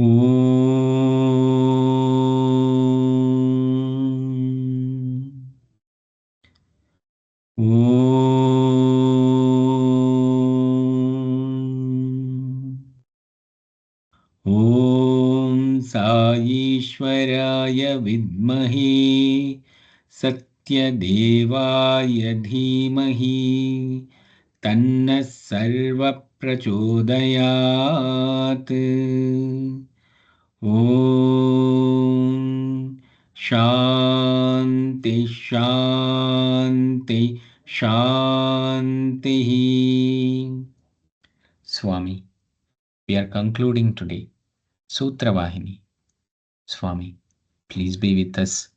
ॐ साईश्वराय विद्महे सत्यदेवाय धीमहि तन्नः सर्वः प्रचोदयात्। ॐ शान्ति शान्ति शान्तिः। Swami, we are concluding today Sutra Vahini. Swami, please be with us.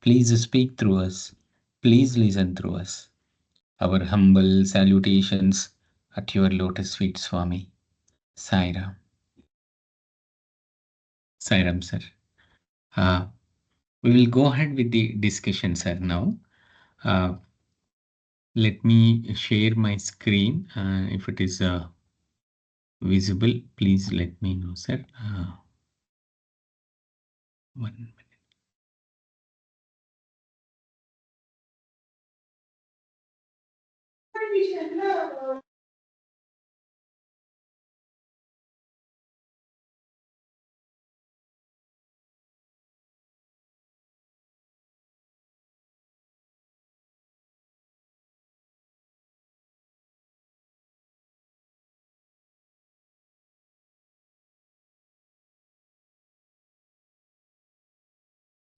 Please speak through us. Please listen through us. Our humble salutations at your lotus feet, Swami. Sairam. Sairam, sir. We will go ahead with the discussion, sir, now. Let me share my screen. If it is visible, please let me know, sir. 1 minute.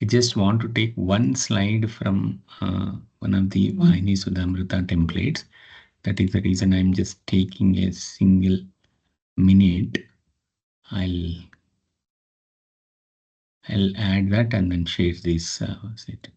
I just want to take one slide from one of the Vahini Sudhamrita templates. That is the reason I'm just taking a single minute. I'll add that and then share this. 1 minute.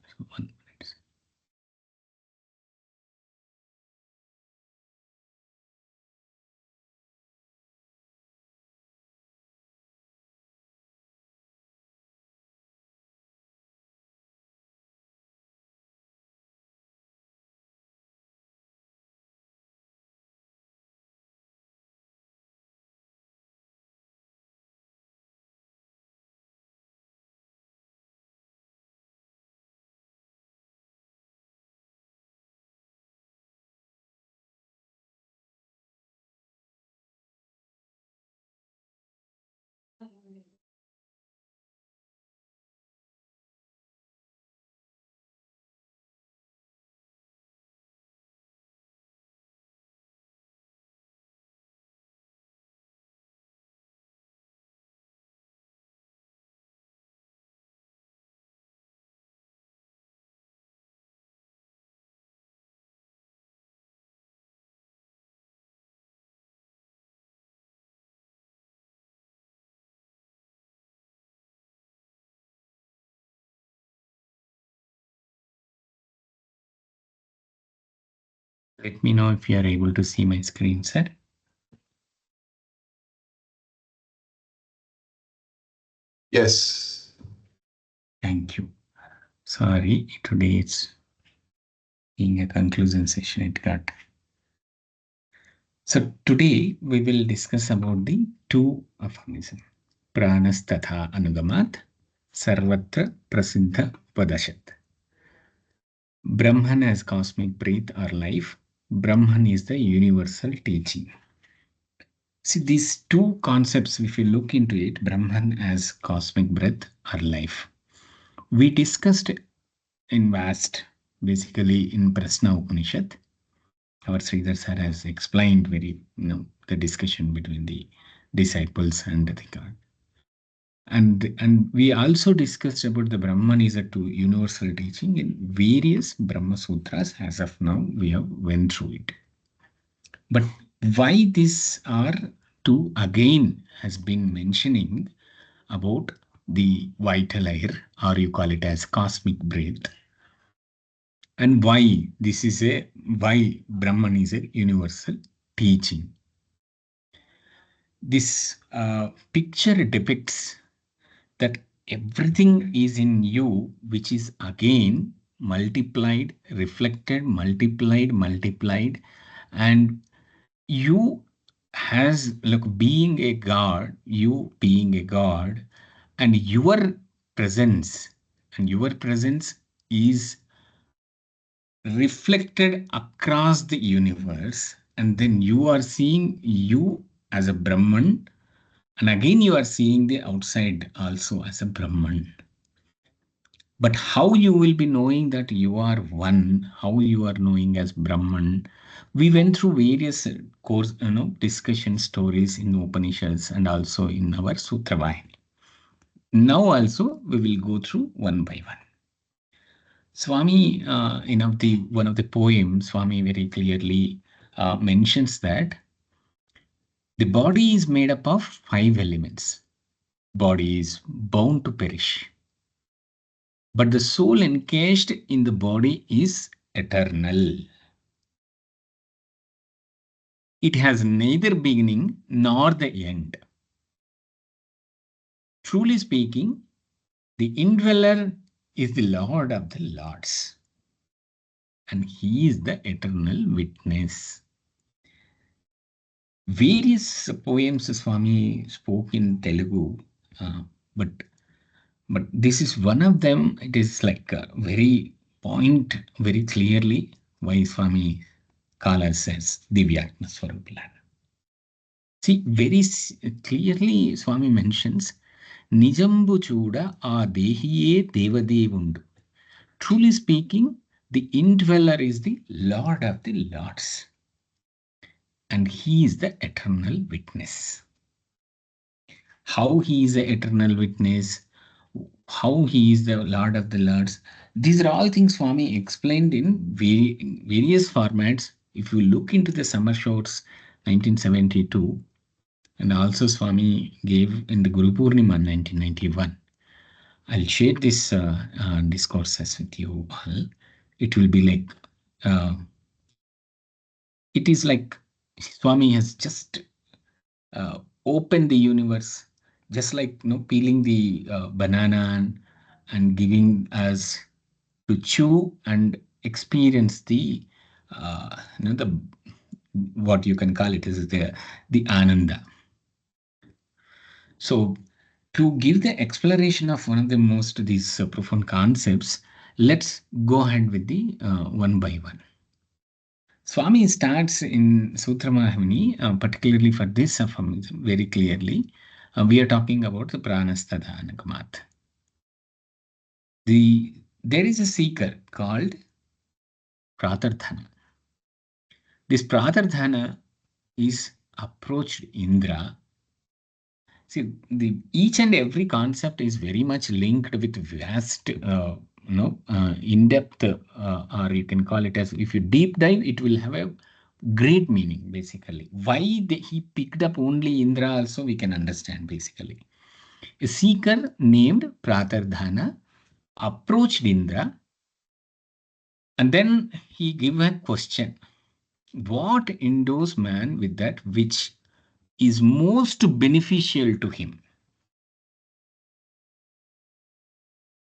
Let me know if you are able to see my screen, sir. Yes. Thank you. Sorry, today it's being a conclusion session. It got. So today we will discuss about the two aphorisms. Pranas thatha Anugamat, Sarvatra Prasiddha Padashat. Brahman as cosmic breath or life. Brahman is the universal teaching. See, these two concepts, if you look into it, Brahman as cosmic breath or life. We discussed in vast, basically in Prasna Upanishad. Our Sridhar sir has explained very, the discussion between the disciples and the God. And we also discussed about the Brahman is a two universal teaching in various Brahma Sutras. As of now, we have went through it. But why this are two again has been mentioning about the vital air, or you call it as cosmic breath, and why this is why Brahman is a universal teaching. This picture depicts that everything is in you, which is again multiplied, reflected, multiplied, and you has, look, being a god, you being a god, and presence, your presence is reflected across the universe, and then you are seeing you as a Brahman, and again you are seeing the outside also as a Brahman. But how you will be knowing that you are one, how you are knowing as Brahman? We went through various course, discussion stories in the Upanishads and also in our Sutra Vahini. Now also we will go through one by one. Swami, in one of the poems, Swami very clearly mentions that the body is made up of 5 elements. Body is bound to perish, but the soul encased in the body is eternal. It has neither beginning nor the end. Truly speaking, the indweller is the Lord of the Lords, and He is the eternal witness. Various poems Swami spoke in Telugu, but this is one of them. It is like a very point very clearly why Swami Kala says Divyatma Swarupalana. See, very clearly Swami mentions Nijambu Chuda a Dehiye Devadevundu. Truly speaking, the indweller is the Lord of the Lords, and He is the eternal witness. How He is the eternal witness, how He is the Lord of the Lords. These are all things Swami explained in various formats. If you look into the Summer Shorts 1972, and also Swami gave in the Guru Purnima 1991. I'll share this discourses with you all. It will be like, it is like Swami has just opened the universe, just like peeling the banana and giving us to chew and experience the the what you can call it is the ananda. So to give the exploration of one of the most these profound concepts, let's go ahead with the one by one. Swami starts in Sutra Vahini, particularly for this affirmation, very clearly. We are talking about the Pranas, thatha, Anugamat. There is a seeker called Pratardhana. This Pratardhana is approached Indra. See, each and every concept is very much linked with vast, in-depth, or you can call it as, if you deep dive, it will have a great meaning, basically. Why he picked up only Indra also we can understand, basically. A seeker named Pratardhana approached Indra, and then he gave a question. What endows man with that which is most beneficial to him?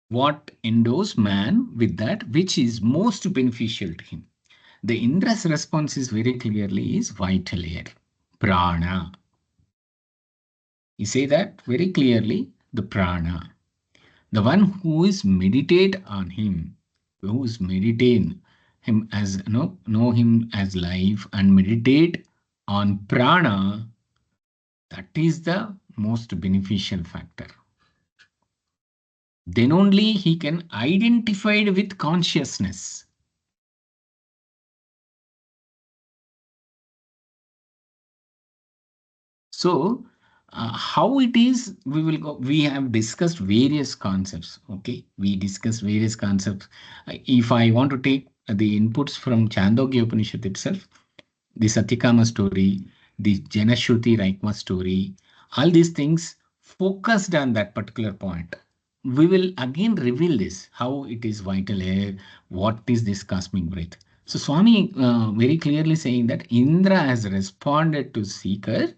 What endows man with that which is most beneficial to him? The Indra's response is very clearly is vital air, prana. You say that very clearly, the prana. The one who is meditate on him, who is meditate him as know him as life and meditate on prana, that is the most beneficial factor. Then only he can identify with consciousness. So how it is, we will go. We have discussed various concepts. Okay, we discussed various concepts. If I want to take the inputs from Chandogya Upanishad itself, the Satyakama story, the Janashruti Raikma story, all these things focused on that particular point. We will again reveal this, how it is vital air, what is this cosmic breath. So Swami very clearly saying that Indra has responded to seeker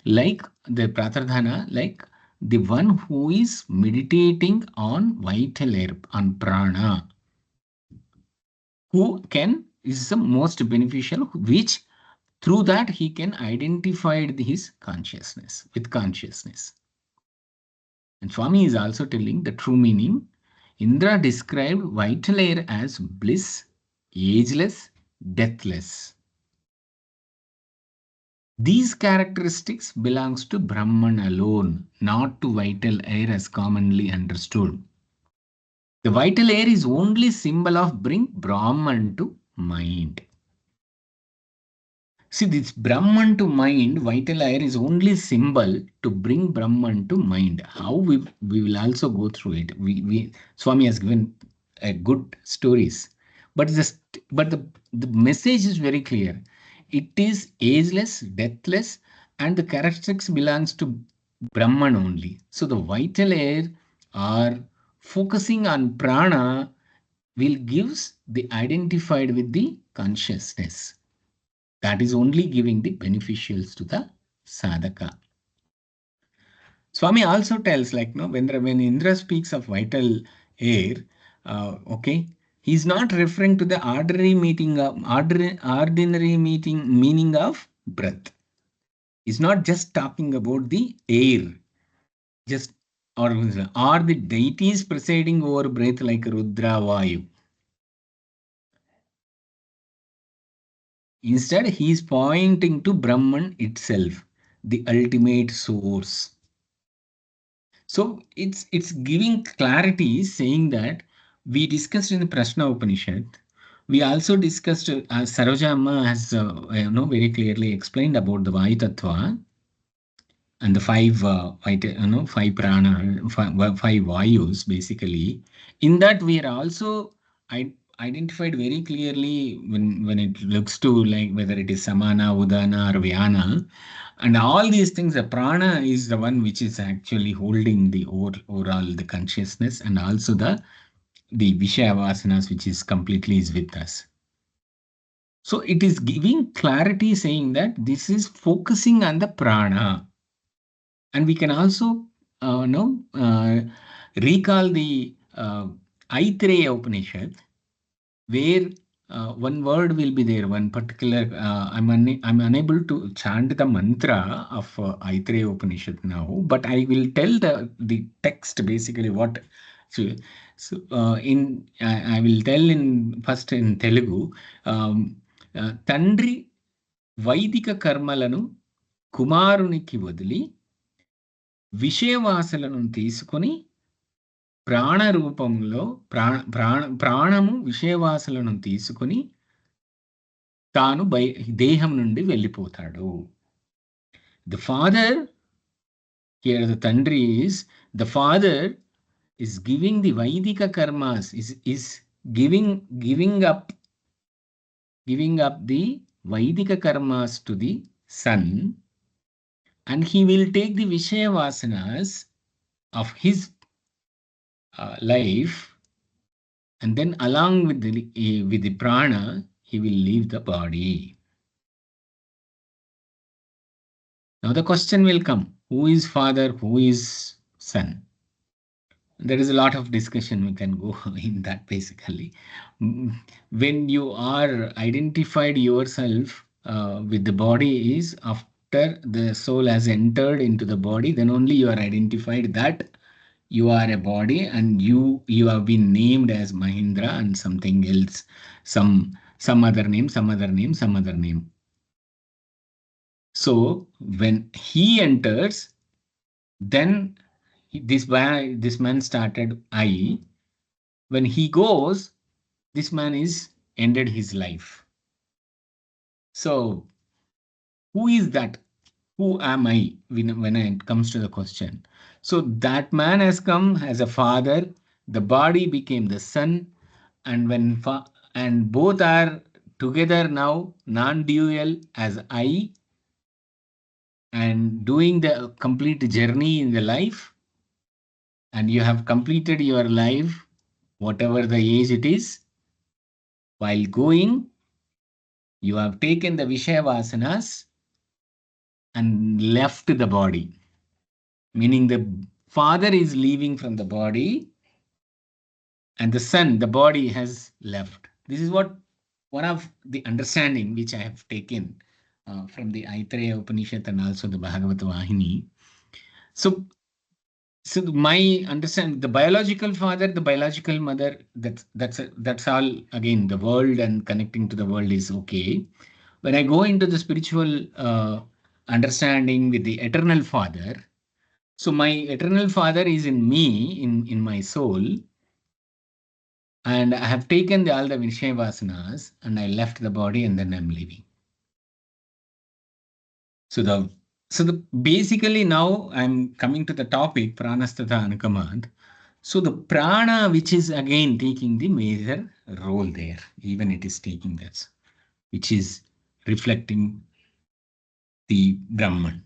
like the Pratardhana, like the one who is meditating on vital air, on prana, who can is the most beneficial, which Through that, he can identify his consciousness with consciousness. And Swami is also telling the true meaning. Indra described vital air as bliss, ageless, deathless. These characteristics belongs to Brahman alone, not to vital air as commonly understood. The vital air is only symbol of bring Brahman to mind. See, this Brahman to mind, vital air is only symbol to bring Brahman to mind. How we will also go through it. Swami has given a good stories, but the message is very clear. It is ageless, deathless, and the characteristics belongs to Brahman only. So the vital air are focusing on prana will gives the identified with the consciousness. That is only giving the beneficials to the sadhaka. Swami also tells, like, no, when Indra speaks of vital air, okay, he's not referring to the ordinary meaning of breath. He's not just talking about the air, just or the deities presiding over breath like Rudra Vayu. Instead, he is pointing to Brahman itself, the ultimate source. So it's giving clarity, saying that we discussed in the Prashna Upanishad. We also discussed, Saroja Amma has very clearly explained about the Vayu Tattva and the five prana, five vayus basically. In that, we are also identified very clearly when it looks to like whether it is samana, udana, or vyana, and all these things. The prana is the one which is actually holding the overall the consciousness, and also the vishaya vasanas, which is completely is with us. So it is giving clarity, saying that this is focusing on the prana. And we can also recall the Aitreya Upanishad, where one word will be there, one particular. I'm unable to chant the mantra of Aitreya Upanishad now, but I will tell the text basically what. I will tell in first in Telugu. Tandri Vaidika Karmalanu Kumaruniki Vadili విషయవాసలను తీసుకొని ప్రాణ రూపంలో ప్రాణము విషయవాసలను తీసుకొని తాను దేహం నుండి వెళ్ళిపోతాడు. The father, here the Tandri is, the father is giving the Vaidika karmas, is giving up the Vaidika karmas to the son, and he will take the Vishaya Vasanas of his life, and then along with the prana, he will leave the body. Now the question will come, who is father, who is son? There is a lot of discussion we can go in that basically. When you are identified yourself with the body is after the soul has entered into the body, then only you are identified that you are a body, and you have been named as Mahindra and something else, some other name, some other name, some other name. So when he enters, then this man started I. When he goes, this man is ended his life. So who is that? Who am I when it comes to the question? So that man has come as a father, the body became the son, and and both are together now, non-dual as I, and doing the complete journey in the life. And you have completed your life, whatever the age it is. While going, you have taken the Vishaya Vasanas and left the body. Meaning the father is leaving from the body, and the son, the body, has left. This is what one of the understanding which I have taken from the Aitareya Upanishad and also the Bhagavata Vahini. So, so my understand the biological father, the biological mother. That's all. Again, the world and connecting to the world is okay. When I go into the spiritual understanding with the eternal father, so my eternal father is in me, in my soul, and I have taken all the Vinaya Vasanas and I left the body and then I'm living. So the basically now I'm coming to the topic Pranas thatha Anugamat. So the prana, which is again taking the major role there, even it is taking that, which is reflecting the Brahman.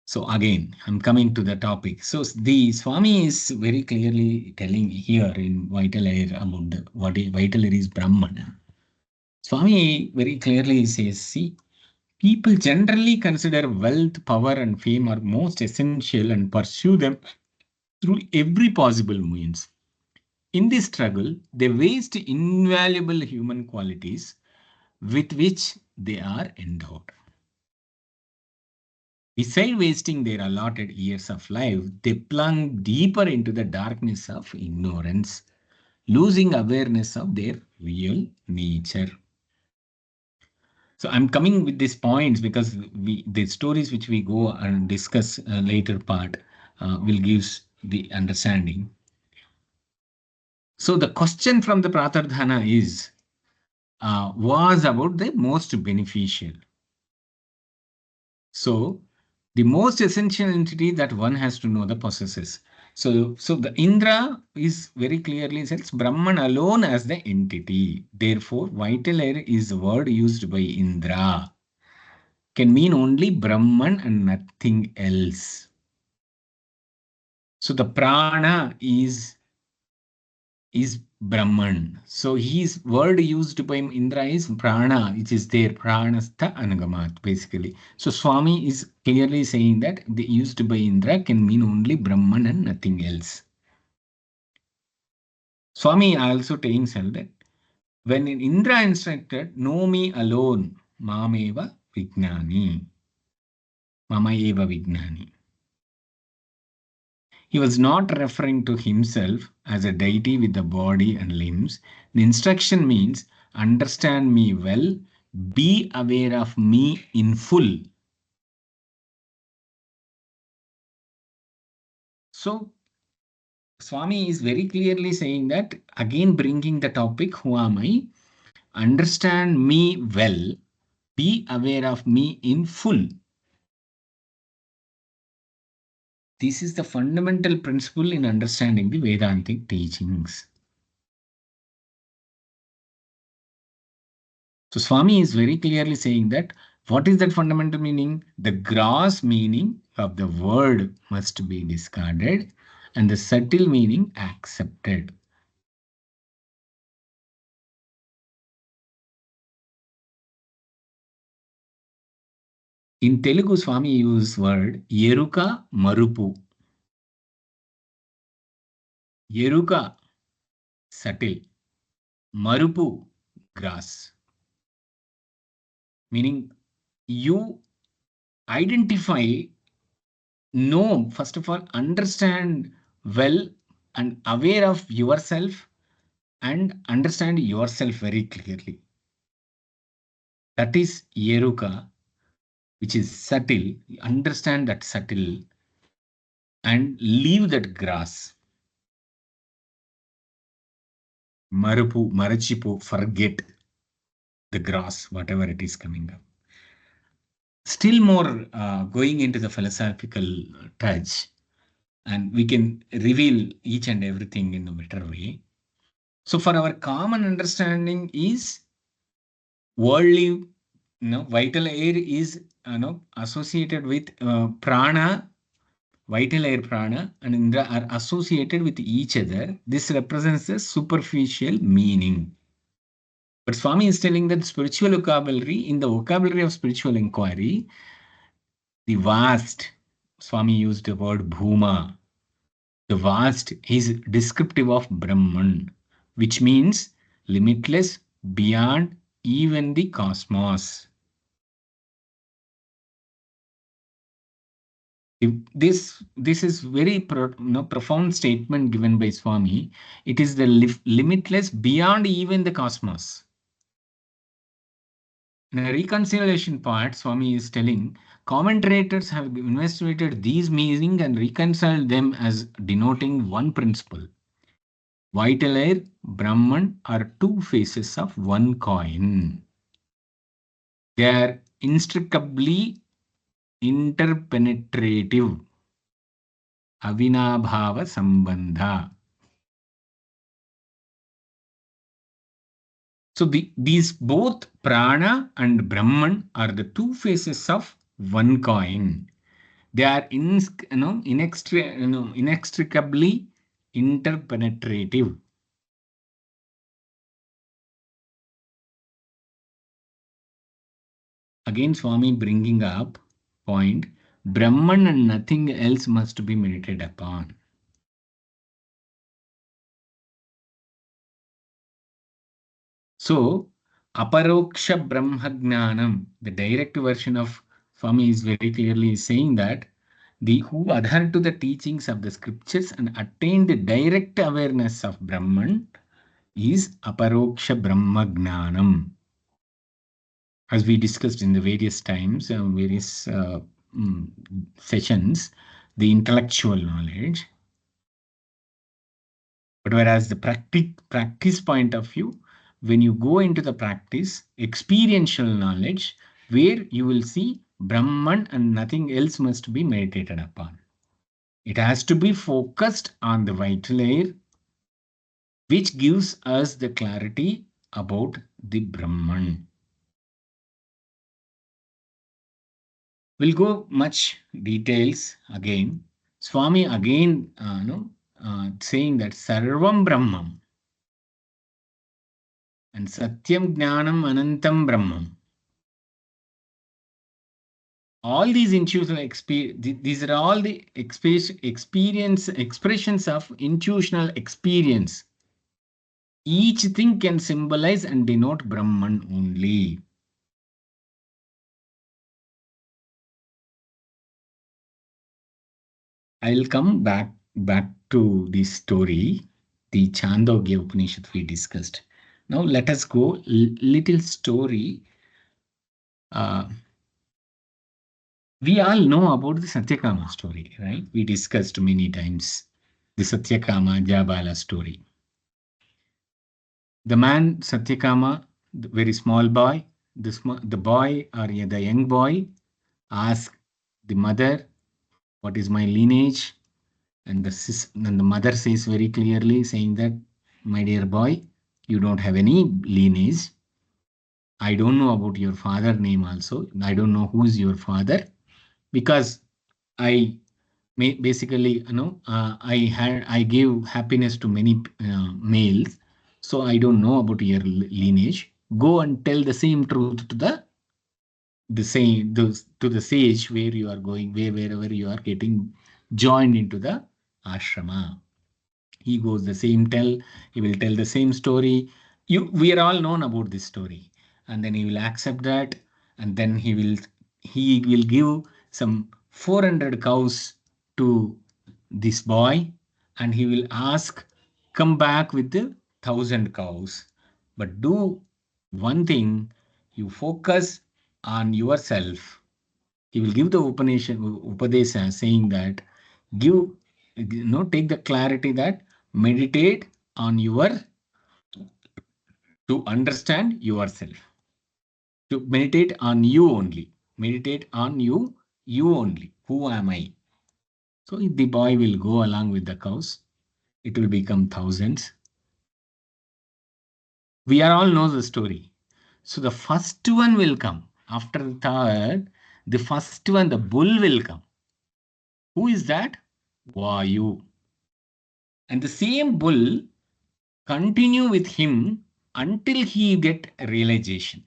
So again, I'm coming to the topic. So the Swami is very clearly telling here in Vital Air about what Vital Air is Brahman. Swami very clearly says, see, people generally consider wealth, power, and fame are most essential and pursue them through every possible means. In this struggle, they waste invaluable human qualities with which they are endowed. Beside wasting their allotted years of life, they plunge deeper into the darkness of ignorance, losing awareness of their real nature. So I'm coming with these points because the stories which we go and discuss later part will give the understanding. So the question from the Pratardhana is was about the most beneficial. So the most essential entity that one has to know the possesses. So the Indra is very clearly says Brahman alone as the entity. Therefore, vital air is the word used by Indra. Can mean only Brahman and nothing else. So the prana is Brahman. So his word used by Indra is prana, which is there, pranastha Anugamat, basically. So Swami is clearly saying that the used by Indra can mean only Brahman and nothing else. Swami also tells that when Indra instructed, know me alone, mameva vijnani, mama eva vijnani. He was not referring to himself as a deity with the body and limbs. The instruction means understand me well, be aware of me in full. So, Swami is very clearly saying that, again bringing the topic, who am I? Understand me well, be aware of me in full. This is the fundamental principle in understanding the Vedantic teachings. So Swami is very clearly saying that what is that fundamental meaning? The gross meaning of the word must be discarded and the subtle meaning accepted. In Telugu, Swami uses word Yeruka Marupu. Yeruka, subtle. Marupu, grass. Meaning you identify, know, first of all, understand well and aware of yourself and understand yourself very clearly. That is Yeruka, which is subtle. Understand that subtle and leave that grass. Marupu, Marachipu, forget the grass, whatever it is coming up. Still more going into the philosophical touch, and we can reveal each and everything in a better way. So for our common understanding is worldly, vital air is associated with prana, vital air prana and Indra are associated with each other. This represents a superficial meaning. But Swami is telling that spiritual vocabulary, in the vocabulary of spiritual inquiry, the vast, Swami used the word bhuma, the vast is descriptive of Brahman, which means limitless, beyond even the cosmos. This is very profound statement given by Swami. It is the limitless beyond even the cosmos. In the reconciliation part, Swami is telling commentators have investigated these meaning and reconciled them as denoting one principle. Vital air, Brahman are two faces of one coin. They are inextricably interpenetrative. Avinabhava Sambandha. So these both prana and Brahman are the two faces of one coin. They are inextricably interpenetrative. Again, Swami bringing up point, Brahman and nothing else must be meditated upon. So, aparoksha brahmagnanam, the direct version of Swami is very clearly saying that the who adhere to the teachings of the scriptures and attain the direct awareness of Brahman is aparoksha brahmagnanam. As we discussed in the various times, various sessions, the intellectual knowledge. But whereas the practice point of view, when you go into the practice, experiential knowledge, where you will see Brahman and nothing else must be meditated upon. It has to be focused on the vital air, which gives us the clarity about the Brahman. We'll go much details again. Swami again, saying that Sarvam Brahmam and Satyam Jnanam Anantam Brahmam. All these intuitional these are all the expressions of intuitional experience. Each thing can symbolize and denote Brahman only. I'll come back to this story, the Chandogya Upanishad we discussed. Now let us go little story. We all know about the Satyakama story, right? We discussed many times the Satyakama Jabala story. The man Satyakama, the very small boy, the boy or the young boy asked the mother, "What is my lineage?" And the mother says very clearly, saying that, "My dear boy, you don't have any lineage. I don't know about your father name also. I don't know who is your father, because I basically, I gave happiness to many males, so I don't know about your lineage. Go and tell the same truth to the sage where you are going, wherever you are getting joined into the ashrama." He goes the same tell, he will tell the same story. We are all known about this story. And then he will accept that, and then he will give some 400 cows to this boy, and he will ask, "Come back with the 1,000 cows. But do one thing, you focus on yourself." He will give the Upadesha, saying that, give, take the clarity that meditate on to understand yourself, to meditate on you only, meditate on you only. Who am I? So the boy will go along with the cows. It will become thousands. We are all know the story. So the first one will come. After the third, the first one, the bull will come. Who is that? Vayu. And the same bull continue with him until he get realization.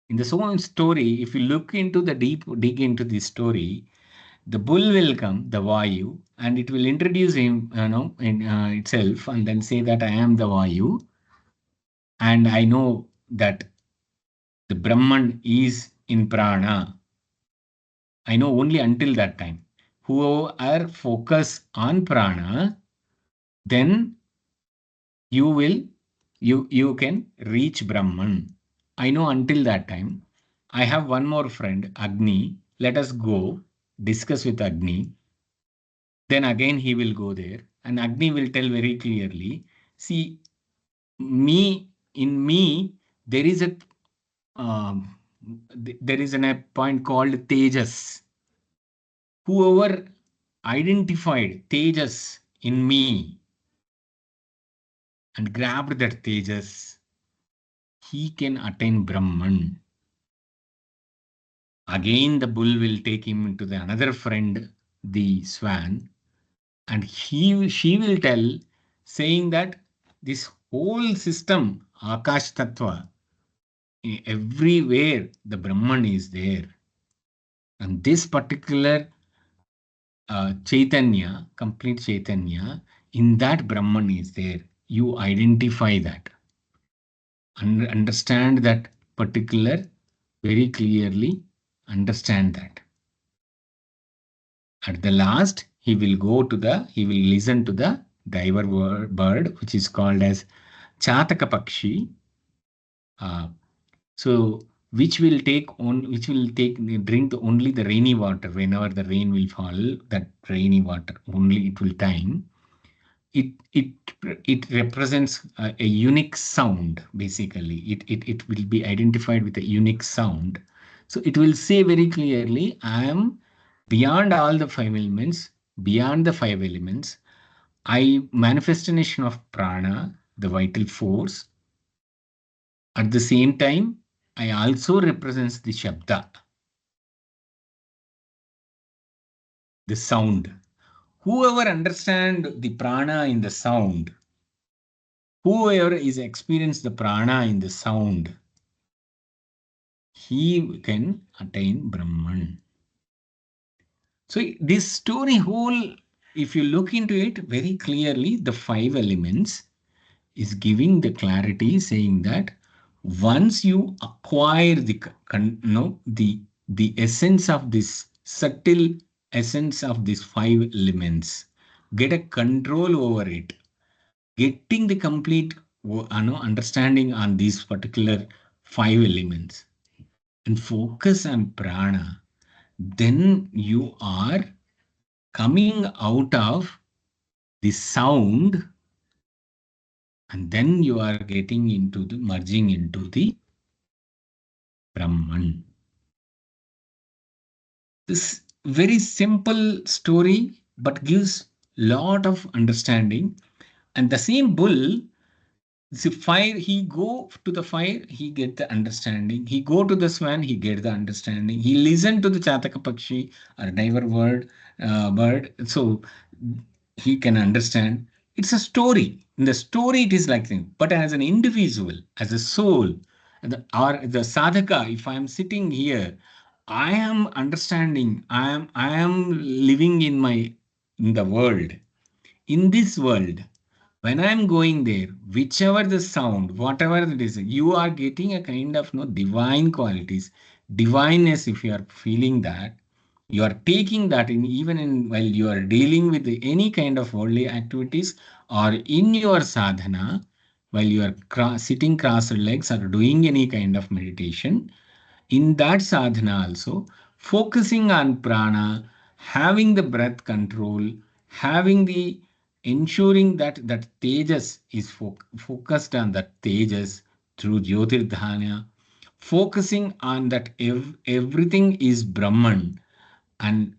In the same story, if you look into the dig into the story, the bull will come, the Vayu, and it will introduce him, in itself, and then say that I am the Vayu, and I know that the Brahman is in prana. I know only until that time. Whoever focus on prana, then you will you can reach Brahman. I know until that time. I have one more friend, Agni. Let us go discuss with Agni. Then again he will go there, and Agni will tell very clearly. See, in me, there is a there is a point called Tejas. Whoever identified Tejas in me and grabbed that Tejas, he can attain Brahman. Again, the bull will take him to the another friend, the swan, and she will tell, saying that this whole system, Akash Tattva, everywhere the Brahman is there. And this particular Chaitanya, complete Chaitanya, in that Brahman is there. You identify that. Understand that particular very clearly. Understand that. At the last, he will listen to the diver bird, which is called as Chataka Pakshi. So which will take drink only the rainy water whenever the rain will fall. That rainy water only it will time. It it represents a unique sound. Basically, it will be identified with a unique sound. So it will say very clearly, I am beyond all the five elements, beyond the five elements. I manifestation of prana, the vital force. At the same time, I also represents the shabda, the sound. Whoever understand the prana in the sound, whoever is experienced the prana in the sound, he can attain Brahman. So this story whole, if you look into it very clearly, the five elements is giving the clarity, saying that once you acquire the essence of this subtle essence of these five elements, get a control over it, getting the complete understanding on these particular five elements and focus on prana, then you are coming out of the sound, and then you are getting into the merging into the Brahman. This very simple story, but gives lot of understanding. And the same bull, the fire, he go to the fire, he get the understanding. He go to the swan, he get the understanding. He listen to the Chataka Pakshi or diver bird. So he can understand. It's a story. In the story, it is like thing. But as an individual, as a soul, or the sadhaka, if I am sitting here, I am understanding. I am living in the world. In this world, when I'm going there, whichever the sound, whatever it is, you are getting a kind of divine qualities, divineness. If you are feeling that, you are taking that in even in while you are dealing with any kind of worldly activities or in your sadhana, while you are sitting crossed legs or doing any kind of meditation, in that sadhana also, focusing on prana, having the breath control, having the ensuring that tejas is focused on that tejas through jyotirdhana, focusing on that everything is Brahman and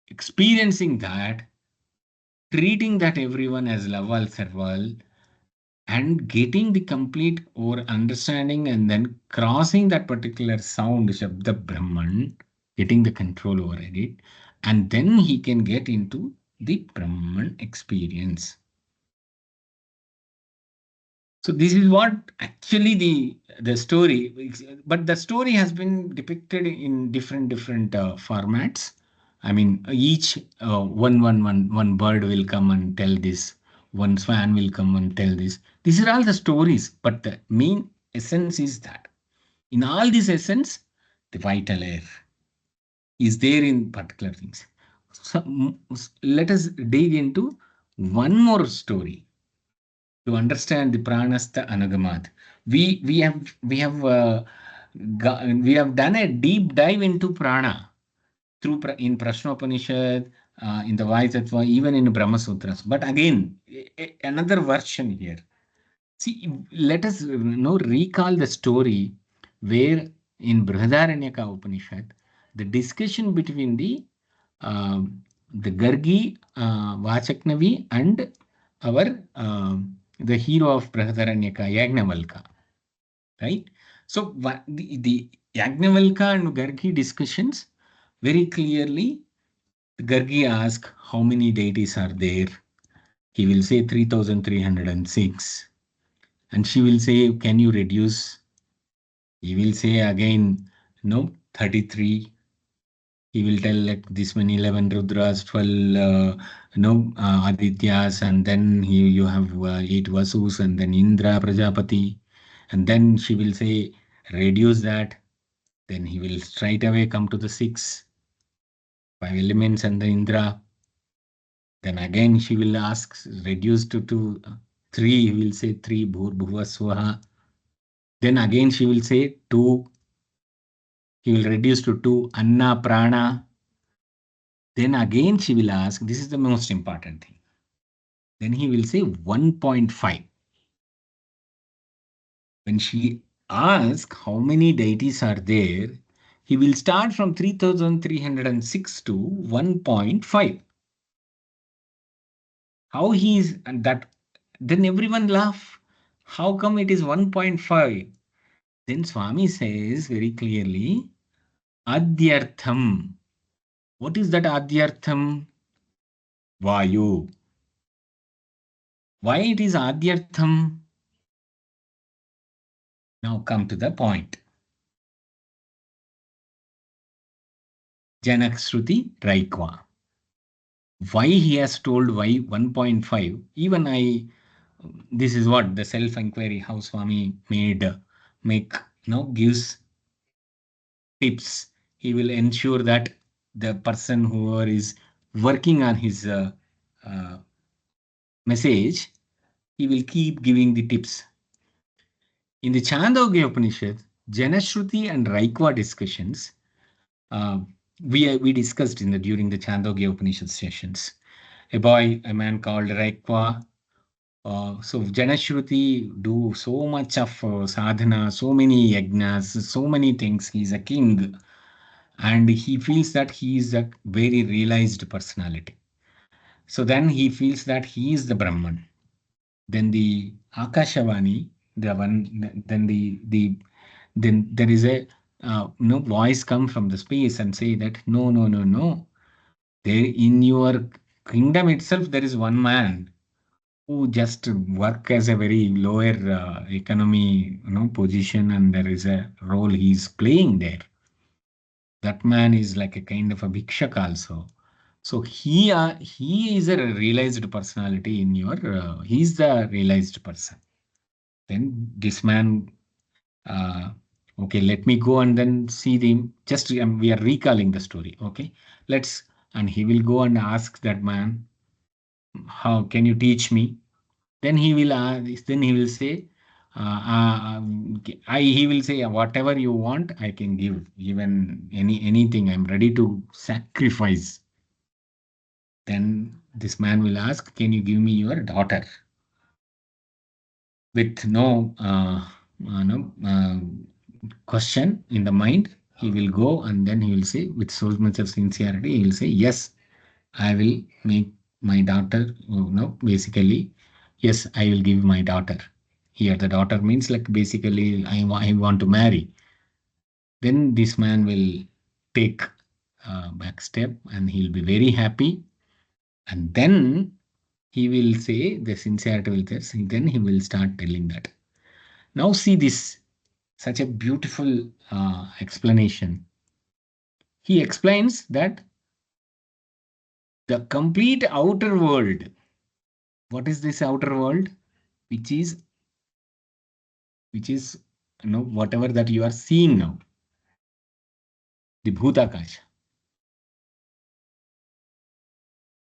experiencing that, treating that everyone as Laval Serval, and getting the complete or understanding and then crossing that particular sound, Shabda Brahman, getting the control over it, and then he can get into the Brahman experience. So this is what actually the story, but the story has been depicted in different formats. I mean, each one bird will come and tell this, one swan will come and tell this. These are all the stories, but the main essence is that in all this essence, the vital air, is there in particular things. So, let us dig into one more story to understand the Pranas, the Anugamat. We have done a deep dive into prana through in Prashnopanishad, in the Vaisatva, even in Brahma Sutras. But again, another version here. See, let us recall the story where in Brihadaranyaka Upanishad, the discussion between the Gargi, Vachaknavi, and our the hero of Brihadaranyaka, Yagnavalka, right? So the Yagnavalka and Gargi discussions very clearly, Gargi asks how many deities are there. He will say 3,306. And she will say, can you reduce? He will say again, no, 33. He will tell like this many 11 Rudras, 12 Adityas, and then you have 8 Vasus, and then Indra Prajapati. And then she will say, reduce that. Then he will straight away come to the 6, 5 elements and the Indra. Then again she will ask, reduce to 2, 3. He will say 3, Bhur Bhuva Swaha. Then again she will say 2. He will reduce to 2, Anna Prana. Then again she will ask, this is the most important thing. Then he will say 1.5. When she asks how many deities are there, he will start from 3,306 to 1.5. How he is, and that, then everyone laugh. How come it is 1.5? Then Swami says very clearly, Adyartham. What is that Adyartham? Vayu. Why it is Adyartham? Now come to the point. Janak Shruti Raikwa. Why he has told why 1.5? Even this is what the self-inquiry how Swami gives tips. He will ensure that the person who is working on his message, he will keep giving the tips. In the Chandogya Upanishad, Janashruti and Raikwa discussions, we discussed during the Chandogya Upanishad sessions. A man called Raikwa. So Janashruti do so much of sadhana, so many yajnas, so many things. He's a king, and he feels that he is a very realized personality. So then he feels that he is the Brahman. Then the Akashavani, the one, then there is a voice come from the space and say that no, no, no, no. There in your kingdom itself, there is one man who just work as a very lower economy position, and there is a role he's playing there. That man is like a kind of a bhikshak also. So he is a realized personality in your. He's the realized person. Then this man. Okay, let me go and then see the. Just we are recalling the story. Okay, let's. And he will go and ask that man, "How can you teach me?" Then he will say, he will say, whatever you want, I can give. Even anything, I'm ready to sacrifice. Then this man will ask, can you give me your daughter? With question in the mind, he will go and then he will say, with so much of sincerity, he will say, yes, I will make my daughter, basically, yes, I will give my daughter. Here, the daughter means like basically, I want to marry. Then this man will take a back step and he'll be very happy. And then he will say, the sincerity will tell, then he will start telling that. Now, see this, such a beautiful explanation. He explains that the complete outer world, what is this outer world? Which is whatever that you are seeing now, the Bhutakash.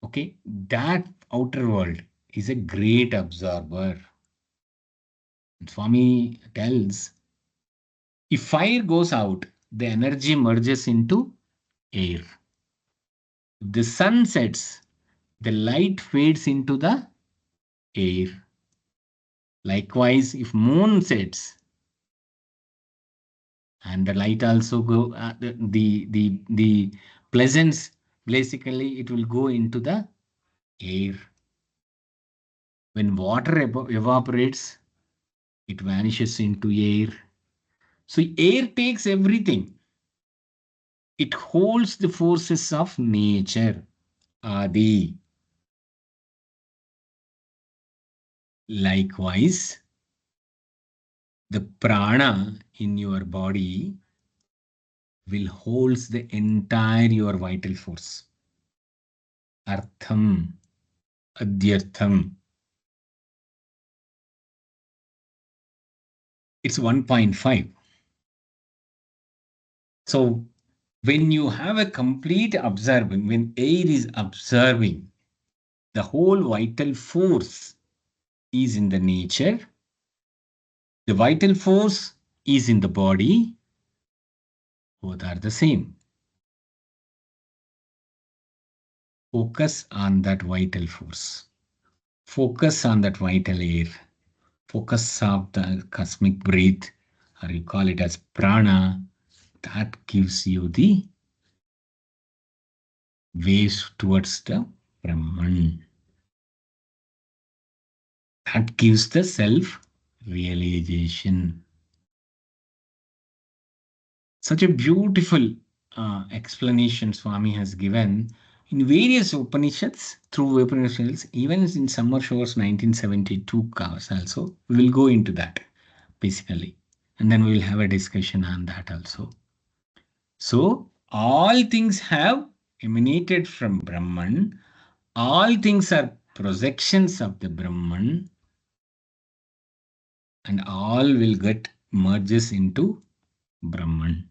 Okay, that outer world is a great absorber. Swami tells, if fire goes out, the energy merges into air. If the sun sets, the light fades into the air. Likewise, if moon sets, and the light also go, the pleasance, basically it will go into the air. When water evaporates, it vanishes into air. So air takes everything. It holds the forces of nature. Adi. Likewise, the prana in your body will holds the entire your vital force. Artham, Adyartham. It's 1.5. So when you have a complete observing, when air is observing, the whole vital force is in the nature. The vital force is in the body. Both are the same. Focus on that vital force. Focus on that vital air. Focus of the cosmic breath, or you call it as prana. That gives you the ways towards the Brahman. That gives the self realization. Such a beautiful explanation Swami has given in various Upanishads, through Upanishads, even in Summer Shores 1972 course also. We will go into that basically. And then we will have a discussion on that also. So, all things have emanated from Brahman. All things are projections of the Brahman. And all will get merges into Brahman.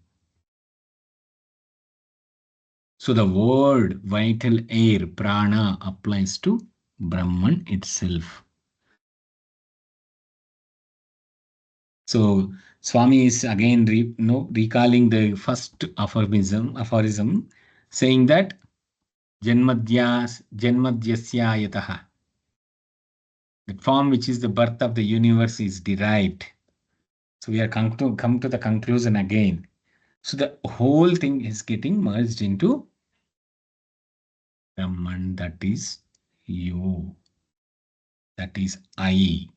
So the word vital air, prana, applies to Brahman itself. So Swami is again recalling the first aphorism, saying that Janmadyasya yataha. The form which is the birth of the universe is derived. So we are come to the conclusion again. So the whole thing is getting merged into Brahman, that is you, that is I.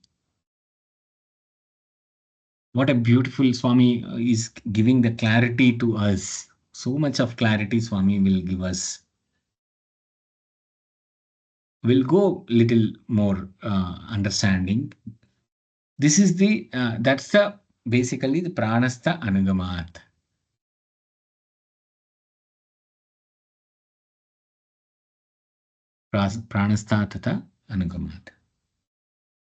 What a beautiful Swami is giving the clarity to us. So much of clarity Swami will give us. We'll go little more understanding. This is that's the basically the Pranastha Anugamat. Pranastha Thatha Anugamat.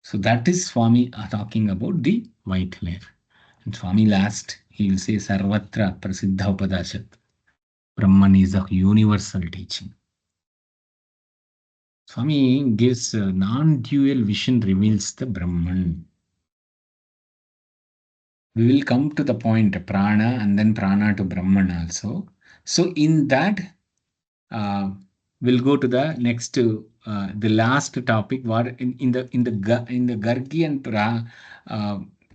So that is Swami talking about the vital air. And Swami last, he will say Sarvatra Prasiddha Upadashat. Brahman is a universal teaching. Swami gives non-dual vision, reveals the Brahman. We will come to the point prana and then prana to Brahman also. So in that, uh, we'll go to the next, the last topic. What in the Gargi and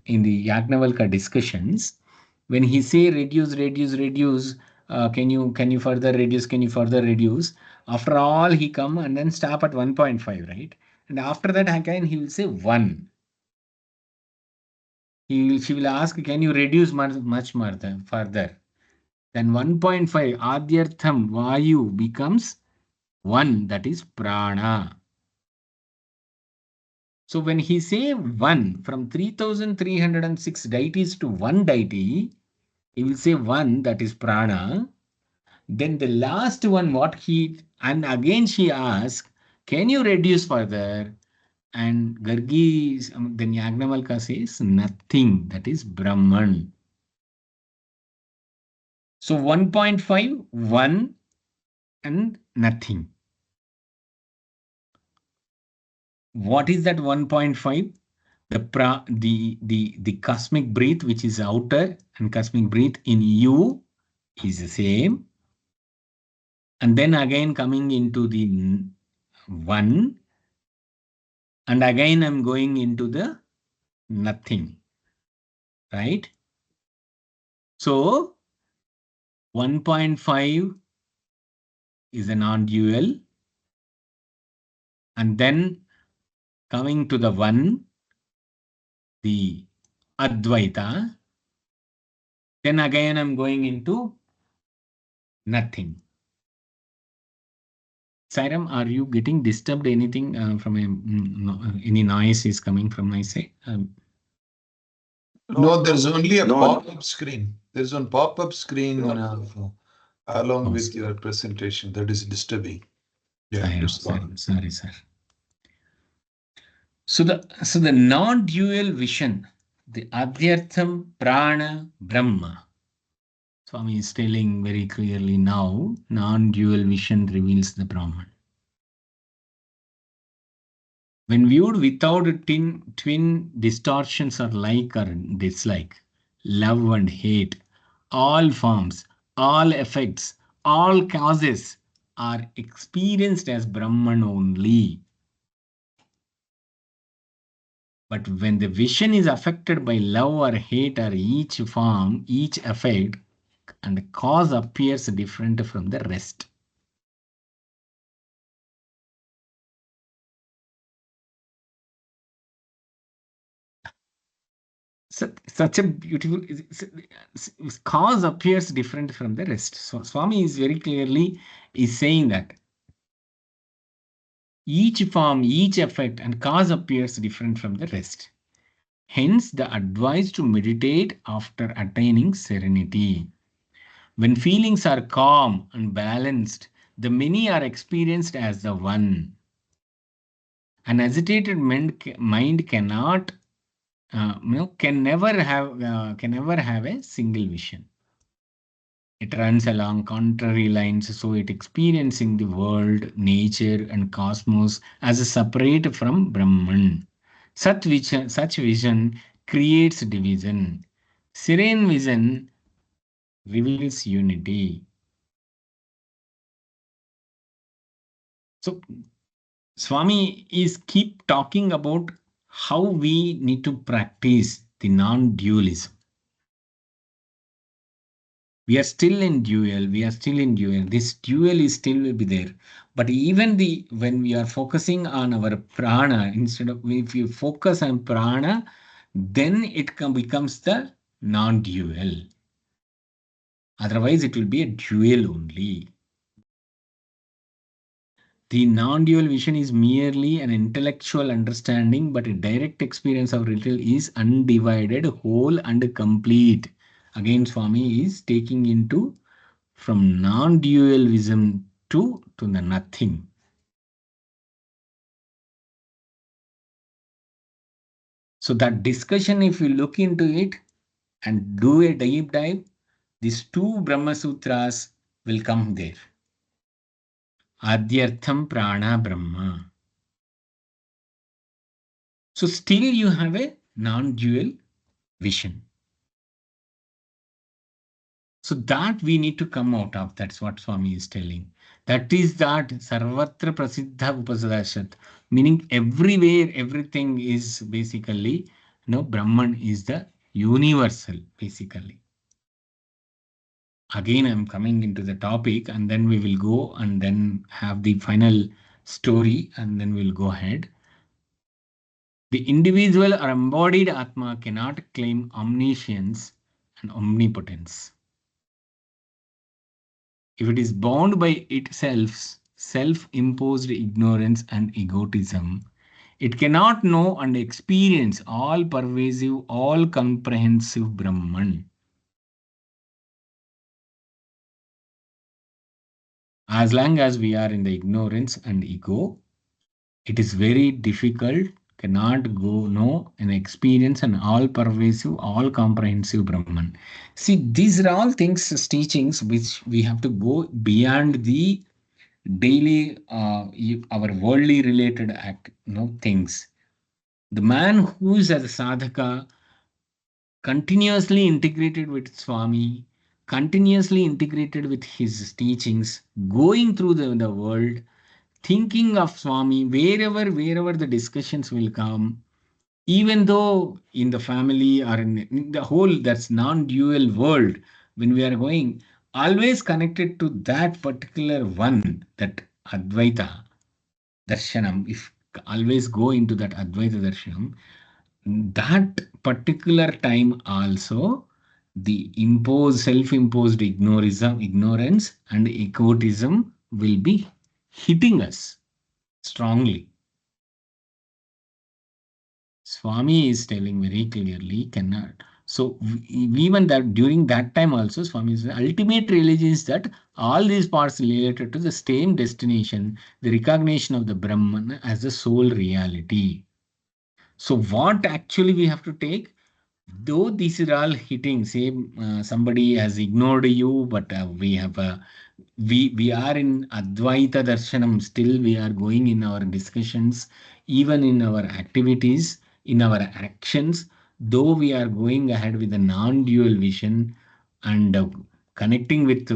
in the Yagnavalkya discussions, when he say reduce, can you further reduce? Can you further reduce? After all, he come and then stop at 1.5, right? And after that, again he will say 1. She will ask, can you reduce much further? Then 1.5, Adyartham Vayu becomes 1, that is prana. So when he say 1, from 3,306 deities to 1 deity, he will say 1, that is prana. Then the last one, and again she asks, can you reduce further? And Gargi, then Yagnavalkya says, nothing, that is Brahman. So 1.5, 1 and nothing. What is that 1.5? The cosmic breath, which is outer, and cosmic breath in you is the same. And then again coming into the 1, and again I'm going into the nothing, right? So 1.5 is a non-dual, and then coming to the 1, the Advaita, then again I'm going into nothing. Sairam, are you getting disturbed? Anything from any noise is coming from my side? No, there's only a No, pop-up screen. There's one pop-up screen along Oh, with your presentation that is disturbing. Yeah, it's gone. sorry, sir. So the non-dual vision, the Adhyartham Prana Brahma. Swami is telling very clearly now, non-dual vision reveals the Brahman. When viewed without twin distortions or like or dislike, love and hate, all forms, all effects, all causes are experienced as Brahman only. But when the vision is affected by love or hate or each form, each effect, and the cause appears different from the rest. Such a beautiful cause appears different from the rest. So Swami is very clearly is saying that each form, each effect and cause appears different from the rest. Hence the advice to meditate after attaining serenity. When feelings are calm and balanced, the many are experienced as the one. An agitated mind cannot, can never have a single vision. It runs along contrary lines, so it experiencing the world, nature, and cosmos as a separate from Brahman. Such vision creates division. Serene vision reveals unity. So Swami is keep talking about how we need to practice the non-dualism. We are still in dual. This dual is still will be there. But even when we are focusing on our prana, instead of if you focus on prana, then it becomes the non-dual. Otherwise, it will be a dual only. The non-dual vision is merely an intellectual understanding, but a direct experience of reality is undivided, whole, and complete. Again, Swami is taking into from non-dualism to the nothing. So that discussion, if you look into it and do a deep dive, these two Brahma Sutras will come there. Adyartham Prana Brahma. So still you have a non-dual vision. So that we need to come out of. That's what Swami is telling. That is that Sarvatra Prasiddha Upasadashat. Meaning everywhere, everything is basically, Brahman is the universal, basically. Again, I'm coming into the topic and then we will go and then have the final story and then we'll go ahead. The individual or embodied Atma cannot claim omniscience and omnipotence. If it is bound by itself, self-imposed ignorance and egotism, it cannot know and experience all-pervasive, all-comprehensive Brahman. As long as we are in the ignorance and ego, it is very difficult, cannot go know and experience an all-pervasive, all-comprehensive Brahman. See, these are all things, teachings, which we have to go beyond the daily our worldly related things. The man who is as a sadhaka continuously integrated with Swami, continuously integrated with his teachings, going through the world, thinking of Swami, wherever the discussions will come, even though in the family or in the whole that's non-dual world, when we are going, always connected to that particular one, that Advaita Darshanam, if always go into that Advaita Darshanam, that particular time also the self-imposed ignorance and egotism will be hitting us strongly. Swami is telling very clearly, cannot. So even that during that time also, Swami is ultimate religion is that all these parts related to the same destination, the recognition of the Brahman as the sole reality. So what actually we have to take? Though these are all hitting, say somebody has ignored you, but we are in Advaita Darshanam. Still, we are going in our discussions, even in our activities, in our actions. Though we are going ahead with a non-dual vision and connecting with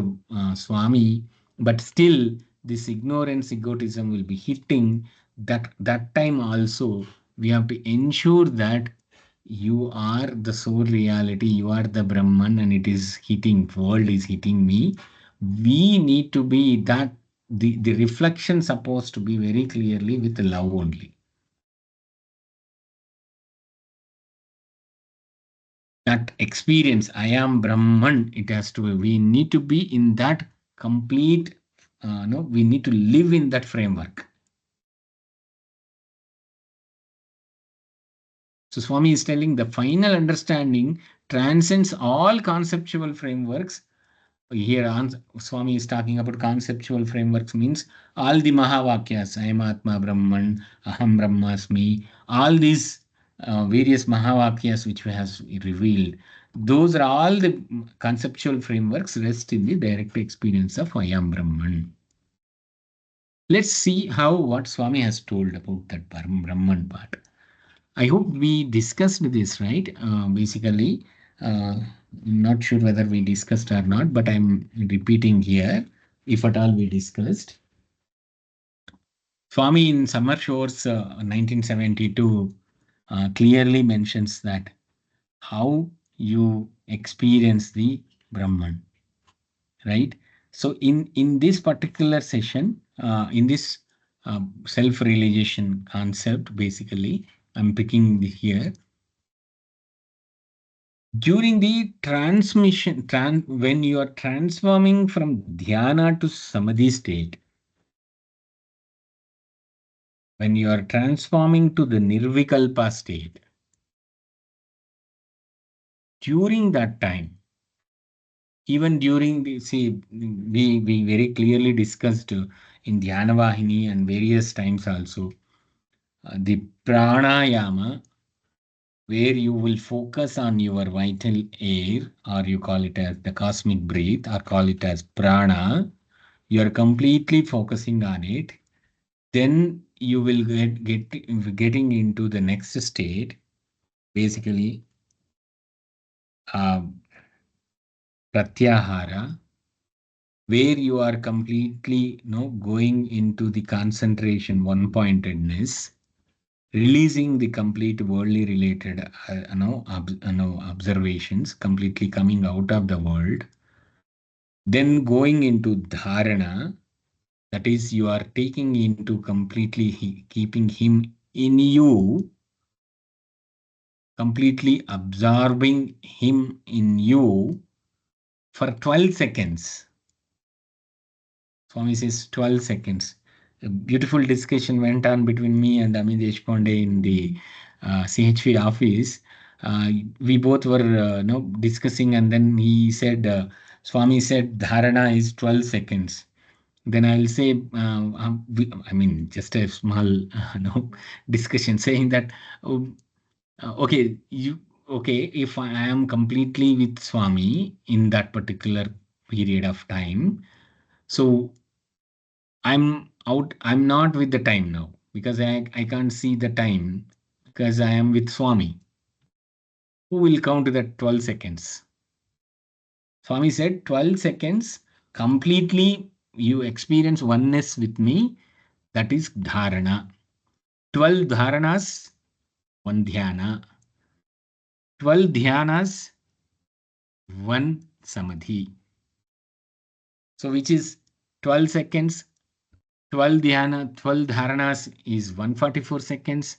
Swami, but still this ignorance, egotism will be hitting. That time also, we have to ensure that you are the sole reality, you are the Brahman, and it is hitting, world is hitting me. We need to be that, the reflection supposed to be very clearly with love only. That experience, I am Brahman, it has to be, we need to be in that complete, no, we need to live in that framework. So Swami is telling the final understanding transcends all conceptual frameworks. Here, Swami is talking about conceptual frameworks, means all the Mahavakyas, I am Atma Brahman, Aham Brahmasmi, all these various Mahavakyas which we have revealed, those are all the conceptual frameworks rest in the direct experience of I am Brahman. Let's see how what Swami has told about that Brahman part. I hope we discussed this, right? Basically, uh, not sure whether we discussed or not, but I'm repeating here, if at all we discussed. Swami in Summer Shores 1972 clearly mentions that how you experience the Brahman, right? So in this particular session, in this self-realization concept, basically, I'm picking here. During the when you are transforming from dhyana to samadhi state, when you are transforming to the nirvikalpa state, during that time, even during the, see, we very clearly discussed in Dhyana Vahini and various times also, the pranayama, where you will focus on your vital air, or you call it as the cosmic breath, or call it as prana. You are completely focusing on it, then you will getting into the next state, basically uh, pratyahara, where you are completely going into the concentration, one pointedness, releasing the complete worldly related observations, completely coming out of the world, then going into dharana. That is, you are taking into completely keeping him in you, completely absorbing him in you for 12 seconds. Swami says 12 seconds. A beautiful discussion went on between me and Amit Deshpande in the CHV office. We both were discussing, and then he said, Swami said, Dharana is 12 seconds. Then I'll say, I mean, just a small discussion saying that, okay, if I am completely with Swami in that particular period of time, so I'm out. I'm not with the time now because I can't see the time because I am with Swami. Who will count that 12 seconds? Swami said 12 seconds completely you experience oneness with me. That is dharana. 12 dharanas, one dhyana. 12 dhyanas, one samadhi. So which is 12 seconds, 12 dharanas is 144 seconds.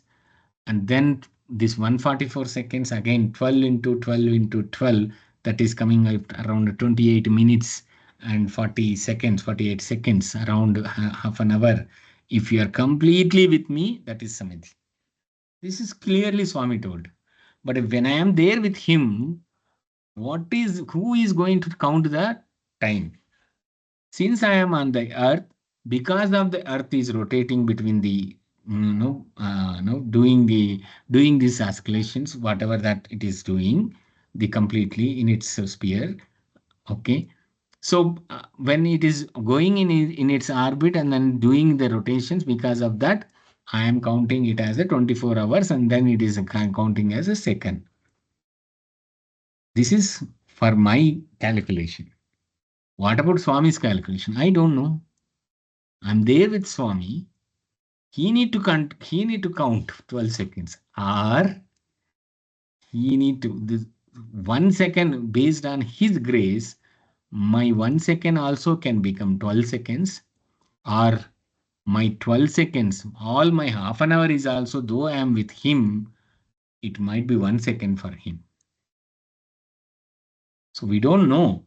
And then this 144 seconds again 12 into 12 into 12, that is coming out around 28 minutes and 40 seconds, 48 seconds, around half an hour. If you are completely with me, that is samadhi. This is clearly Swami told. But when I am there with him, who is going to count the time? Since I am on the earth, because of the earth is rotating between the doing these oscillations, whatever that it is doing, the completely in its sphere. Okay, so when it is going in its orbit and then doing the rotations, because of that, I am counting it as a 24 hours, and then it is counting as a second. This is for my calculation. What about Swami's calculation? I don't know. I'm there with Swami. He need to count 12 seconds. Or he need to this 1 second based on his grace. My 1 second also can become 12 seconds. Or my 12 seconds, all my half an hour is also, though I am with him, it might be 1 second for him. So we don't know.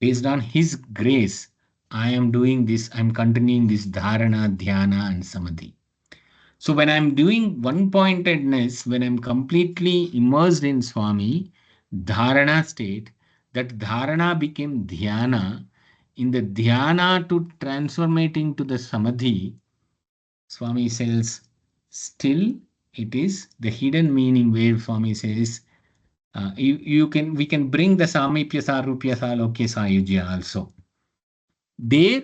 Based on his grace, I am doing this, I'm continuing this dharana, dhyana, and samadhi. So when I'm doing one pointedness, when I'm completely immersed in Swami, dharana state, that dharana became dhyana. In the dhyana to transformating to the samadhi, Swami says, still it is the hidden meaning where Swami says, we can bring the samipya sarupya salokya sayujya also. There,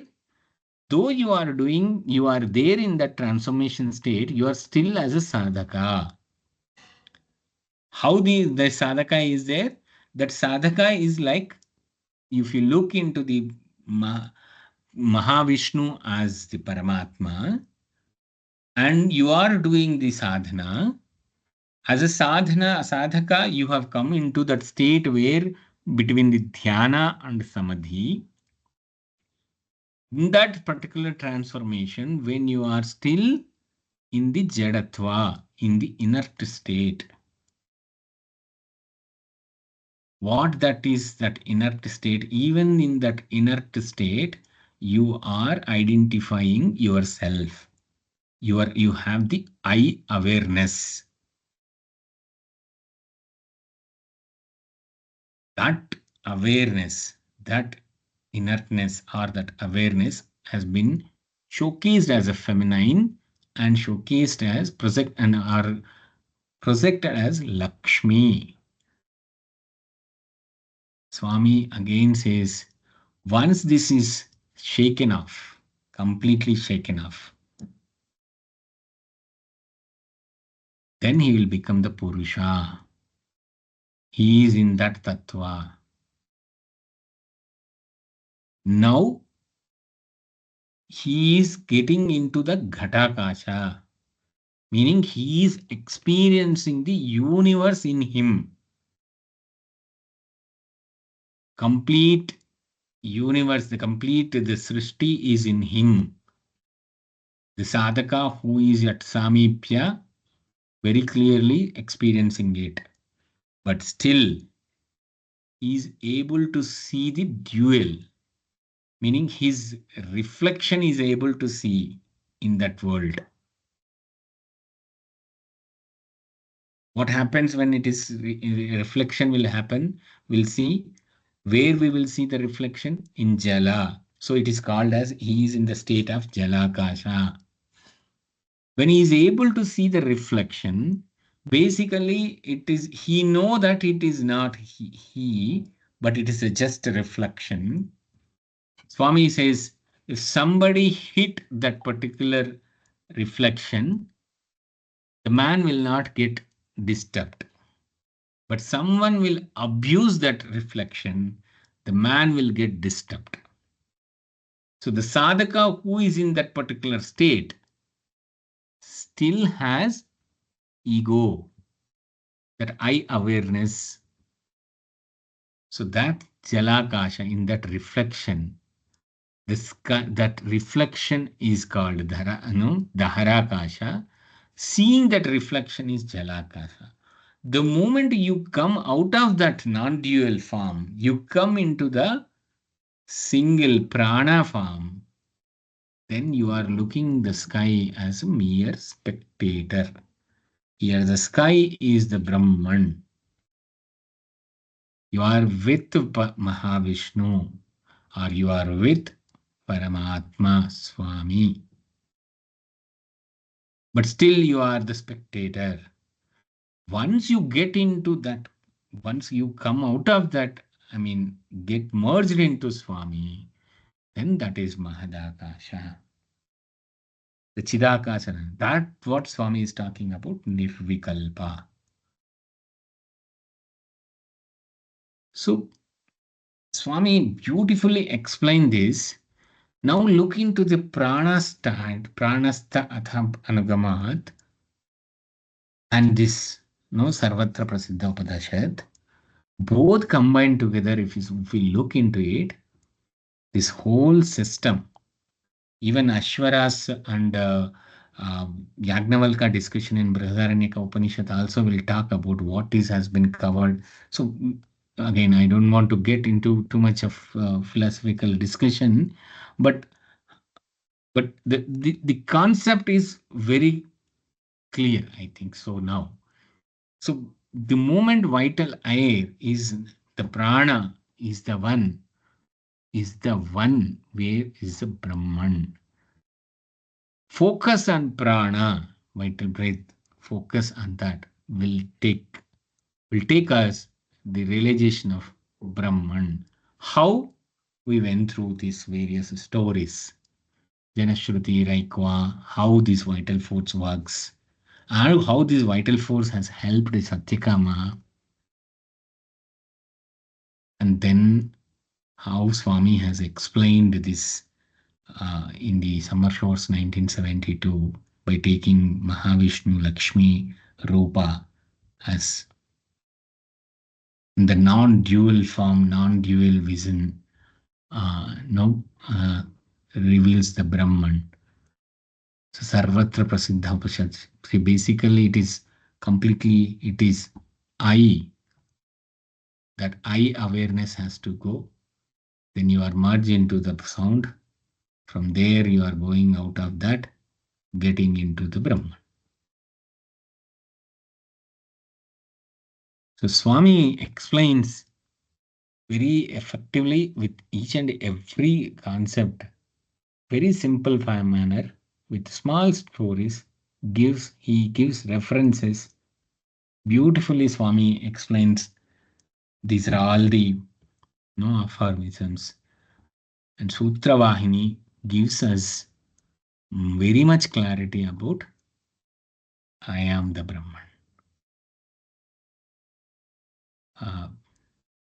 though you are there in that transformation state, you are still as a sadhaka. How the sadhaka is there? That sadhaka is like, if you look into the Mahavishnu as the Paramatma, and you are doing the sadhana, as a sadhaka, you have come into that state where between the dhyana and samadhi, in that particular transformation, when you are still in the jadatva, in the inert state. What that is, that inert state, even in that inert state, you are identifying yourself. You have the I awareness. That awareness, that inertness or that awareness has been showcased as a feminine and showcased as projected as Lakshmi. Swami again says, once this is shaken off, completely shaken off, then he will become the Purusha. He is in that tattva. Now he is getting into the Ghatakasha, meaning he is experiencing the universe in him. Complete universe, the Srishti is in him. The sadhaka who is at Samipya, very clearly experiencing it. But still, he is able to see the dual, meaning his reflection is able to see in that world. What happens when it is reflection will happen? We'll see where we will see the reflection in Jala. So it is called as he is in the state of Jalakasha. When he is able to see the reflection, basically it is he know that it is not he but it is just a reflection. Swami says, If somebody hit that particular reflection, the man will not get disturbed. But someone will abuse that reflection, the man will get disturbed. So the sadhaka who is in that particular state still has ego, that I awareness. So that jalakasha, in that reflection, that reflection is called daharakasha. Seeing that reflection is jalakasha. The moment you come out of that non-dual form, you come into the single prana form, then you are looking the sky as a mere spectator. Here the sky is the Brahman. You are with Mahavishnu, or you are with Paramatma Swami. But still you are the spectator. Once you get into that, once you come out of that, get merged into Swami, then that is Mahadakasha. The Chidakasana. That's what Swami is talking about, Nirvikalpa. So Swami beautifully explained this. Now look into the pranastha anugamat, and this sarvatra prasiddha upadashat. Both combined together, if we look into it, this whole system, even Ashwara's and Yagnavalka discussion in Brihadaranyaka Upanishad also will talk about what is has been covered. So again, I don't want to get into too much of philosophical discussion, but the concept is very clear, I think so now. So the moment vital air is the prana is the one where is the Brahman. Focus on prana, vital breath, focus on that will take us the realization of Brahman. How we went through these various stories, Janashruti, Raikwa, how this vital force works, and how this vital force has helped Satyakama, and then how Swami has explained this in the Summer Shores 1972 by taking Mahavishnu Lakshmi Rupa as the non-dual form, non-dual vision, no, reveals the Brahman. So Sarvatra Prasiddha Upashad. See, basically it is I, that I awareness has to go. Then you are merged into the sound. From there you are going out of that, getting into the Brahman. So Swami explains very effectively with each and every concept, very simple manner, with small stories, he gives references. Beautifully Swami explains these are all the aphorisms. And Sutra Vahini gives us very much clarity about I am the Brahman.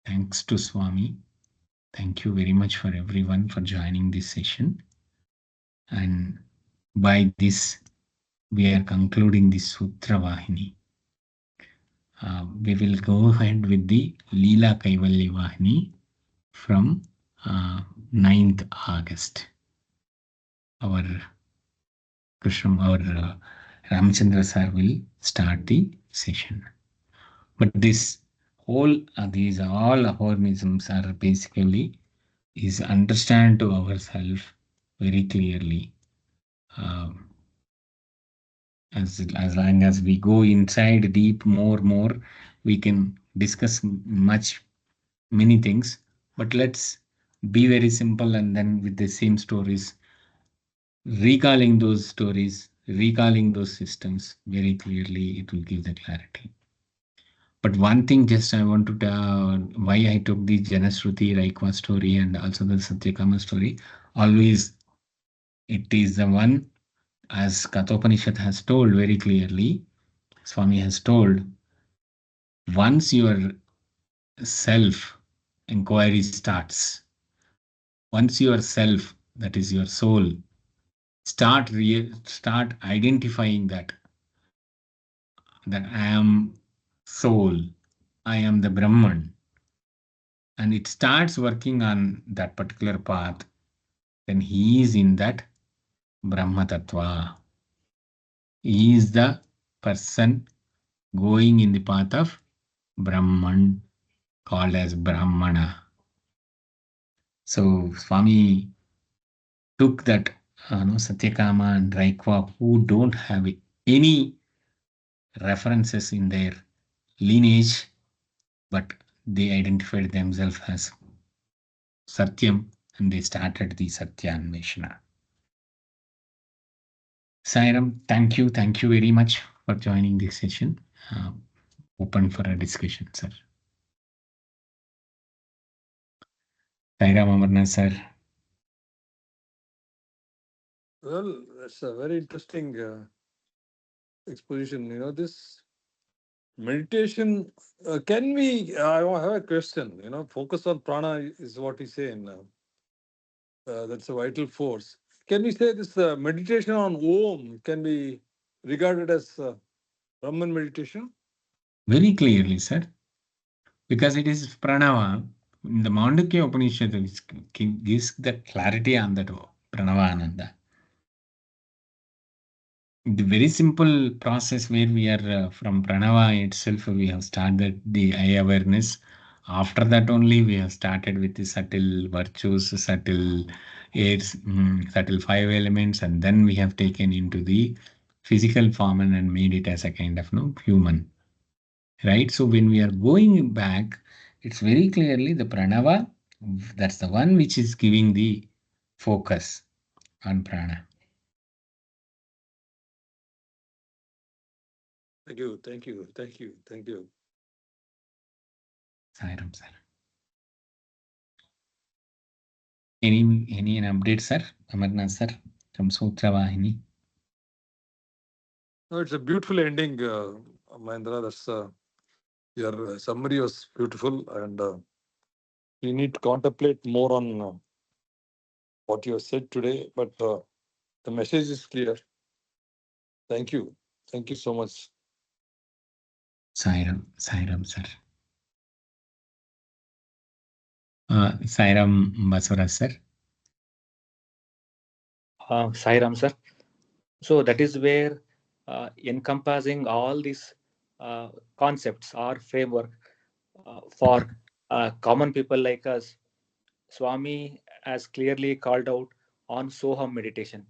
Thanks to Swami. Thank you very much for everyone for joining this session. And by this, we are concluding the Sutra Vahini. We will go ahead with the Leela Kaivalya Vahini from 9th August. Our Ramchandra sir will start the session. But these all aphorisms are basically is understand to ourselves very clearly. As long as we go inside deep more, we can discuss many things. But let's be very simple, and then with the same stories, recalling those stories, recalling those systems very clearly, it will give the clarity. But one thing just I want to tell why I took the Janashruti Raikwa story and also the Satyakama story. Always It is the one, as Kathopanishad has told very clearly, Swami has told, once your self inquiry starts, once your self, that is your soul, start identifying that I am soul, I am the Brahman, and it starts working on that particular path, then he is in that Brahma Tattva. He is the person going in the path of Brahman, called as Brahmana. So Swami took that Satyakama and Raikva, who don't have any references in their lineage, but they identified themselves as Satyam, and they started the Satya Anveshana. Sairam, thank you very much for joining this session. Open for a discussion, sir. Sairam Amarnath, sir. Well, that's a very interesting exposition. This meditation. Can we? I have a question. Focus on prana is what we say in. That's a vital force. Can we say this meditation on Om can be regarded as Brahman meditation? Very clearly, sir, because it is Pranava. In the Mandukya Upanishad, it gives the clarity on that Pranava Ananda. The very simple process where we are from Pranava itself, we have started the eye awareness. After that, only we have started with the subtle virtues, subtle aids, subtle five elements, and then we have taken into the physical form and made it as a kind of human. Right? So when we are going back, it's very clearly the Pranava, that's the one which is giving the focus on prana. Thank you, thank you, thank you, thank you. Sairam, sir. Any update, sir? Amarnath, sir, from Sutra Vahini. No, it's a beautiful ending, Mahendra. That's your summary was beautiful, and we need to contemplate more on what you have said today. But the message is clear. Thank you. Thank you so much. Sairam, sir. Sairam Basura, sir. Sai Ram, sir. So that is where encompassing all these concepts or framework for common people like us, Swami has clearly called out on Soham meditation,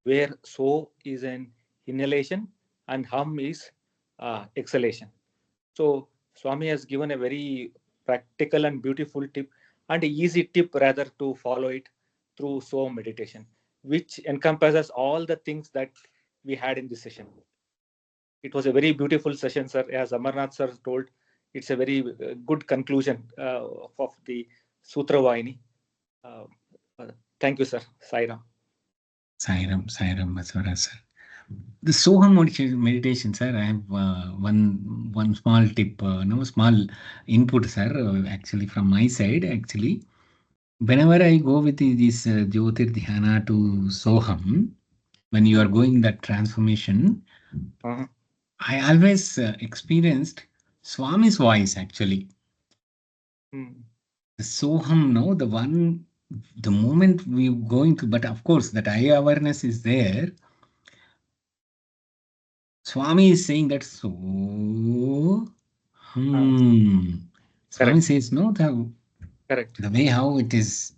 where So is an inhalation and Hum is exhalation. So Swami has given a very practical and beautiful tip and easy tip rather to follow it through Soham meditation, which encompasses all the things that we had in this session. It was a very beautiful session, sir. As Amarnath sir told, it's a very good conclusion of the Sutra Vahini. Uh, Thank you, sir. Sairam. Sairam Basura, sir. The Soham meditation, sir. I have one small tip, no small input, sir. Actually, from my side, actually, whenever I go with this Jyotir Dhyana to Soham, when you are going that transformation, Uh-huh. I always experienced Swami's voice actually. Hmm. The Soham, no, the moment we going to, but of course, that I awareness is there. Swami is saying that so. Uh, Swami Correct. says no, Correct. the way how it is,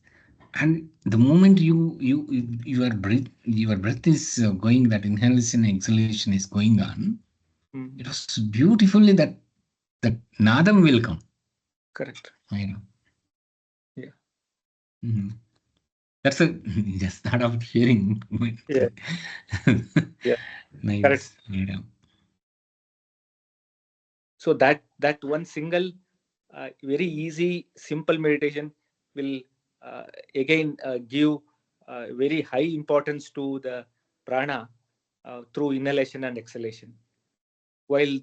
and the moment your breath is going, that inhalation exhalation is going on. Hmm. It was beautifully that nadam will come. Correct. I know. Yeah. Mhm. That's a just thought of sharing. Yeah. Yeah. Correct. Nice. Yeah. So that one single very easy simple meditation will again give very high importance to the prana through inhalation and exhalation. While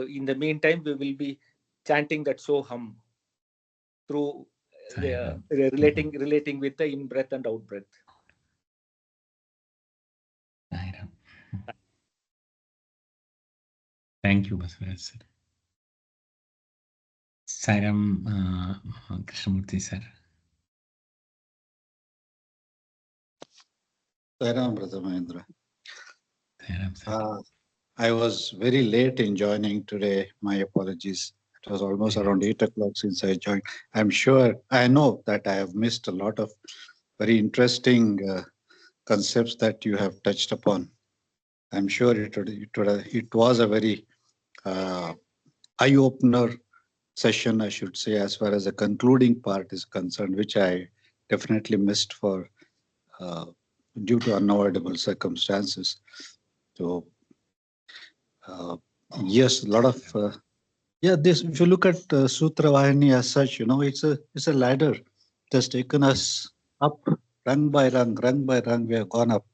in the meantime, we will be chanting that soham through Sairam. relating with the in breath and out breath. Sairam. Thank you, Baswaraj sir. Sairam, Krishnamurti sir. Sairam, Brother Mahendra. Sairam sir. I was very late in joining today. My apologies. It was almost around 8 o'clock since I joined. I know that I have missed a lot of very interesting concepts that you have touched upon. I'm sure it was a very eye-opener session, I should say, as far as the concluding part is concerned, which I definitely missed for due to unavoidable circumstances. So, yes, a lot of this. If you look at Sutra Vahini as such, it's a ladder. It has taken us up, rung by rung, rung by rung. We have gone up,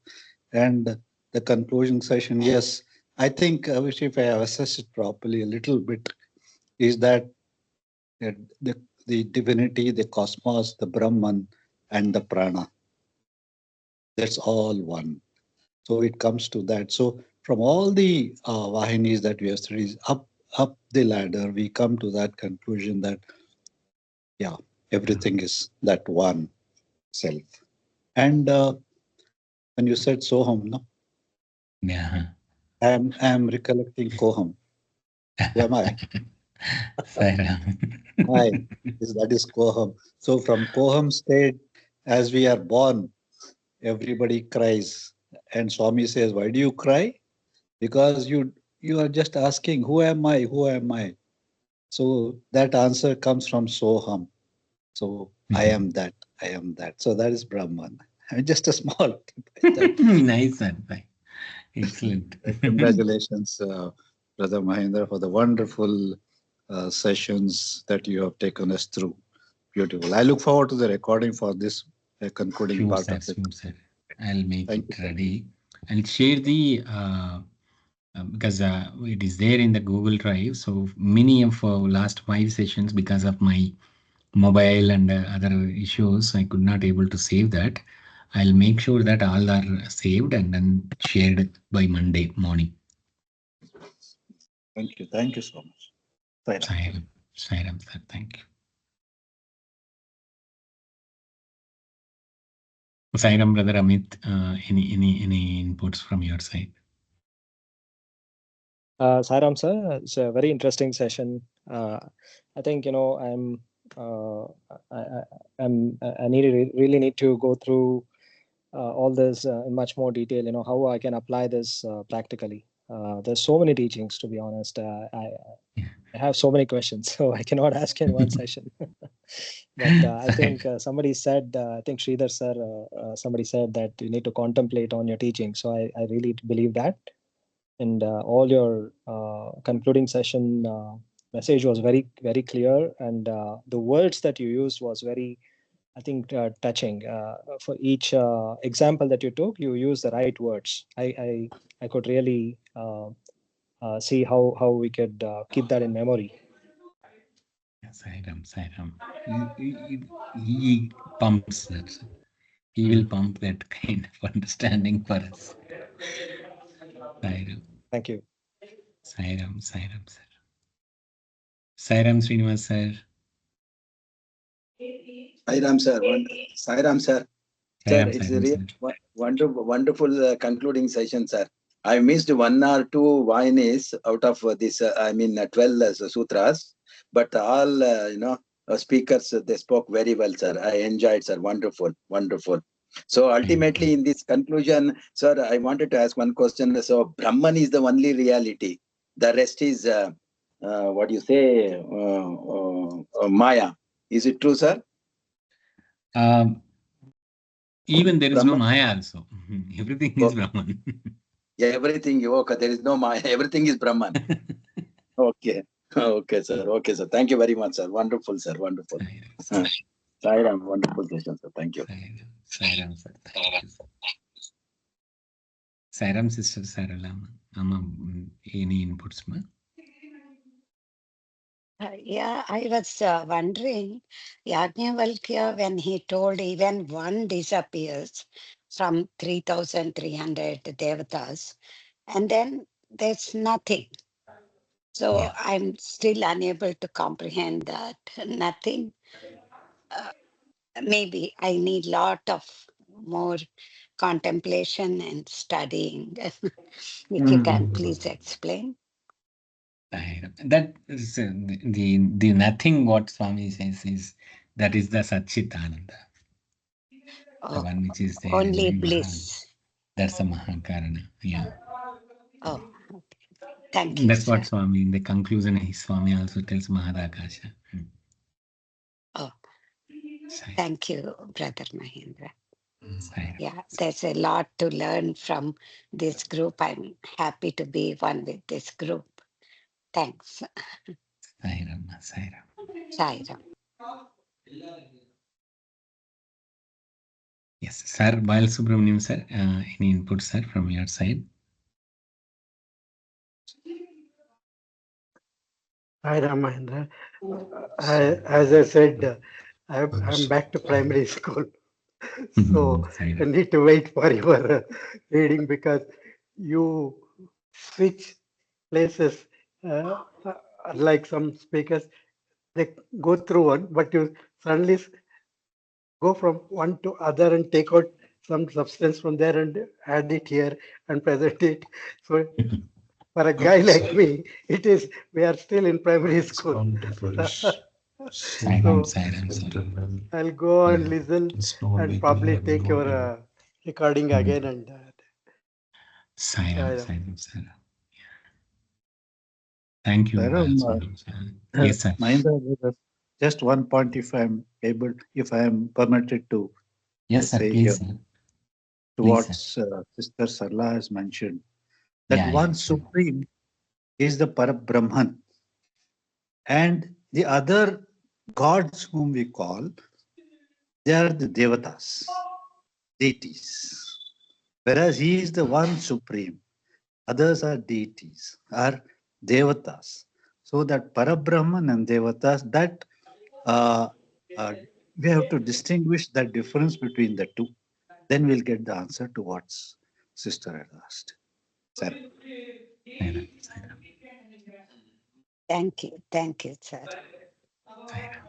and the conclusion session. Yes, I think which if I have assessed it properly a little bit, is that the divinity, the cosmos, the Brahman, and the prana. That's all one. So it comes to that. So from all the Vahinis that we have studied up the ladder, we come to that conclusion that everything is that one self. And when you said Soham, no, Yeah. I am recollecting Koham. Who am I? Sairam. That is Koham. So from Koham state, as we are born, everybody cries. And Swami says, why do you cry? Because you are just asking, who am I? Who am I? So that answer comes from Soham. So I am that. I am that. So that is Brahman. Just a small. Nice, sir. Excellent. Congratulations, Brother Mahendra, for the wonderful sessions that you have taken us through. Beautiful. I look forward to the recording for this concluding part of it. Sir. I'll make Thank it you. ready. I'll share the because it is there in the Google Drive. So many of last 5 sessions, because of my mobile and other issues, I could not able to save that. I'll make sure that all are saved and then shared by Monday morning. Thank you. Thank you so much. Sairam, sir. Thank you. Sairam, Brother Amit, any inputs from your side? Sairam sir, it's a very interesting session. I think I really need to go through all this in much more detail. How I can apply this practically. There's so many teachings, to be honest. I have so many questions, so I cannot ask in one session. But I think somebody said, I think Sridhar sir, somebody said that you need to contemplate on your teaching. So I really believe that. And all your concluding session message was very, very clear. And the words that you used was very, I think, touching. For each example that you took, you used the right words. I could really see how we could keep that in memory. Sairam. He pumps that. He will pump that kind of understanding for us. Sairam. Thank you. Sairam, sir. Sairam Srinivas sir. Sairam sir. Sairam sir. Sir, it's a really wonderful concluding session, sir. I missed 1 or 2 Vahinis out of this, 12 sutras, but all, speakers, they spoke very well, sir. I enjoyed, sir. Wonderful, wonderful. So ultimately in this conclusion, sir, I wanted to ask one question. So Brahman is the only reality. The rest is, what you say, Maya. Is it true, sir? Even there is Brahman? no Maya also. Everything is Brahman. Yeah, everything. Okay, there is no Maya. Everything is Brahman. Okay. Okay, sir. Okay, sir. Thank you very much, sir. Wonderful, sir. Wonderful. Sairam, wonderful session, sir. Thank you. Sairam, sir. Thank you, sir. Sairam sister Sarala, any inputs, ma? Yeah, I was wondering, Yajnavalkya, when he told even one disappears from 3,300 devatas, and then there's nothing. So Yeah. I'm still unable to comprehend that. Nothing. Uh, Maybe I need lot of more contemplation and studying. If you can please explain. That is the nothing what Swami says is that is the Satchitananda, the Oh, one which is there in only the Maha. bliss. That's the Mahakarana. Yeah. Oh, okay. Thank you, That's what sir. Swami, in the conclusion, his Swami also tells Mahadakasha. Oh, Sai- thank you, Brother Mahendra. Sai- Yeah, there's a lot to learn from this group. I'm happy to be one with this group. Thanks, Sairam, Sairam. Saira. Yes, sir. Bal Subramaniam, sir. Any input, sir, from your side? Hi, Ramahendra. As I said, I'm back to primary school. So I Sairam. need to wait for your reading because you switch places. Like some speakers, they go through one, but you suddenly go from one to other and take out some substance from there and add it here and present it. So for a guy like me, it is we are still in primary school. Sairam, So Sairam, sir. I'll go and listen and probably take your recording again and Sairam, Sairam. Sairam, sir. Thank you, Bal Sairam, Subramaniam, sir. Yes, sir. Mahendra, just one point, if I am permitted to Yes, sir. say Please, here, sir. to Please, what sir. Sister Sarla has mentioned, that Yeah, one yeah. supreme is the Parabrahman, and the other gods whom we call, they are the devatas, deities. Whereas he is the one supreme, others are deities, are devatas. So that Parabrahman and devatas, that uh, uh, we have to distinguish the difference between the two. Then we'll get the answer to what sister had asked. Sarah. Sairam, Sairam, Thank you, sir. Sairam.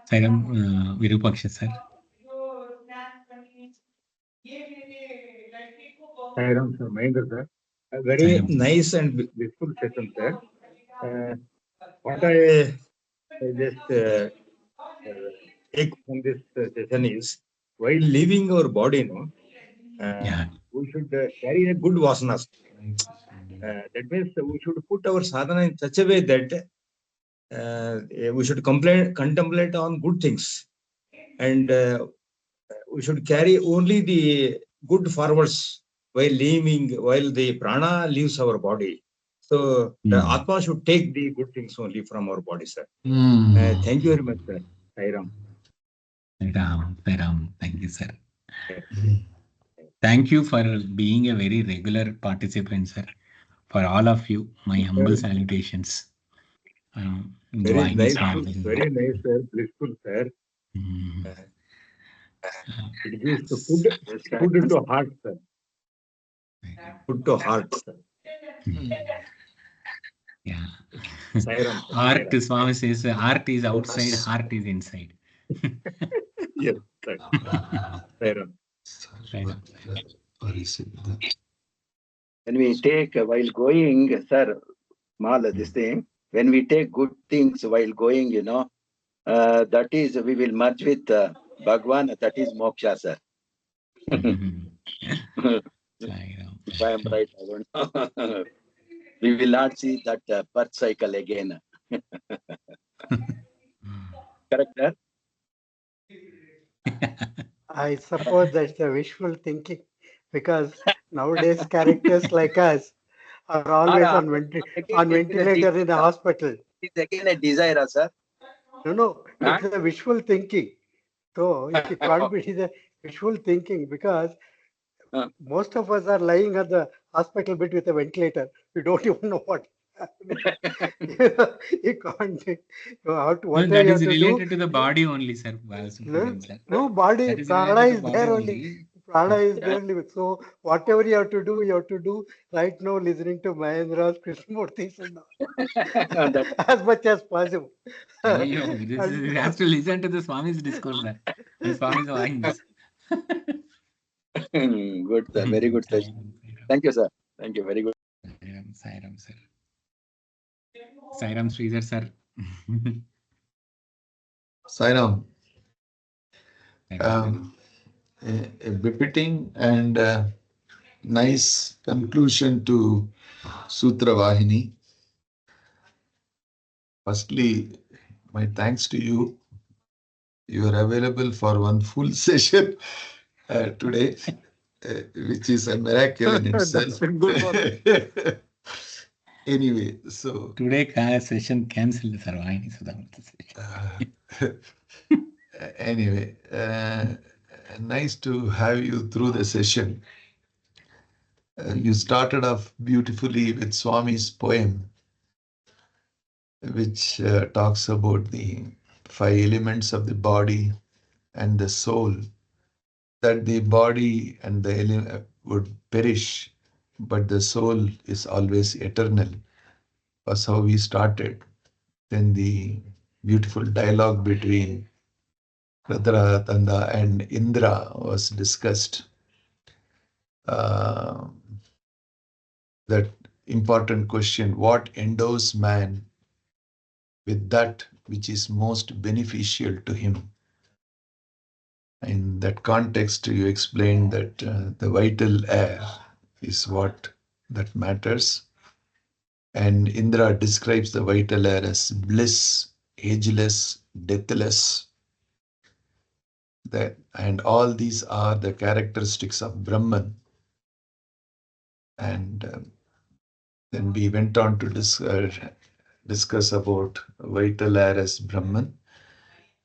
Sairam, Virupaksha, sir. Sairam, sir, Mahendra, sir. A very Sairam. nice and blissful session, sir. What I just take from this session is, while leaving our body, Yeah. we should carry a good vasanas. That means we should put our sadhana in such a way that we should contemplate on good things, and we should carry only the good forwards while the prana leaves our body. So the Atma should take the good things only from our body, sir. Thank you very much, sir. Sairam. Sairam. Thank you, sir. Thank you for being a very regular participant, sir. For all of you, my humble salutations. Very nice, Swami. sir. Blissful, sir. Mm. It gives the food to heart, sir. Food to heart, sir. Yeah. Sairam, sir. Art, Sairam. Swami says, art is outside, heart is inside. Yes, sir. Sairam. Sairam. When we take while going, sir, Mala, this thing, when we take good things while going, that is, we will merge with Bhagwan, that is moksha, sir. Sairam. If I am right, I don't know. We will not see that birth cycle again. Correct, sir? I suppose that's a wishful thinking because nowadays characters like us are Or, always again, on ventilator in the hospital. it's again a desire, sir. No, Huh? it's a wishful thinking. So it can't be the wishful thinking because Uh, most of us are lying at the hospital bed with a ventilator. We don't even know what happening. You can't. You have to, No, whatever that you is have to do. related to the body only, sir. No, Supreme, sir. no body, That is prana related to is body there only. only. Prana is there only. So whatever you have to do, you have to do right now, listening to Mahendra's, Krishnamurti's and all, that, as much as possible. Yo, this is, And you have to listen to the Swami's discourse, sir. The Swami's voice. good, sir. Very good session. Thank you, sir. Thank you. Very good. Sairam, sir. Sairam Sridhar, sir. Sairam, Sairam, a befitting and nice conclusion to Sutra Vahini. Firstly, my thanks to you. You are available for one full session today, which is a miracle in That's itself. been good one. Anyway, so today session cancelled, sir. Vahini session. Anyway, nice to have you through the session. You started off beautifully with Swami's poem, which talks about the 5 elements of the body and the soul, that the body and the would perish, but the soul is always eternal. Was how we started. Then the beautiful dialogue between Radha, Tanda and Indra was discussed. That important question, what endows man with that which is most beneficial to him? In that context, you explained that the vital air is what that matters. And Indra describes the vital air as bliss, ageless, deathless. And all these are the characteristics of Brahman. And then we went on to discuss about vital air as Brahman.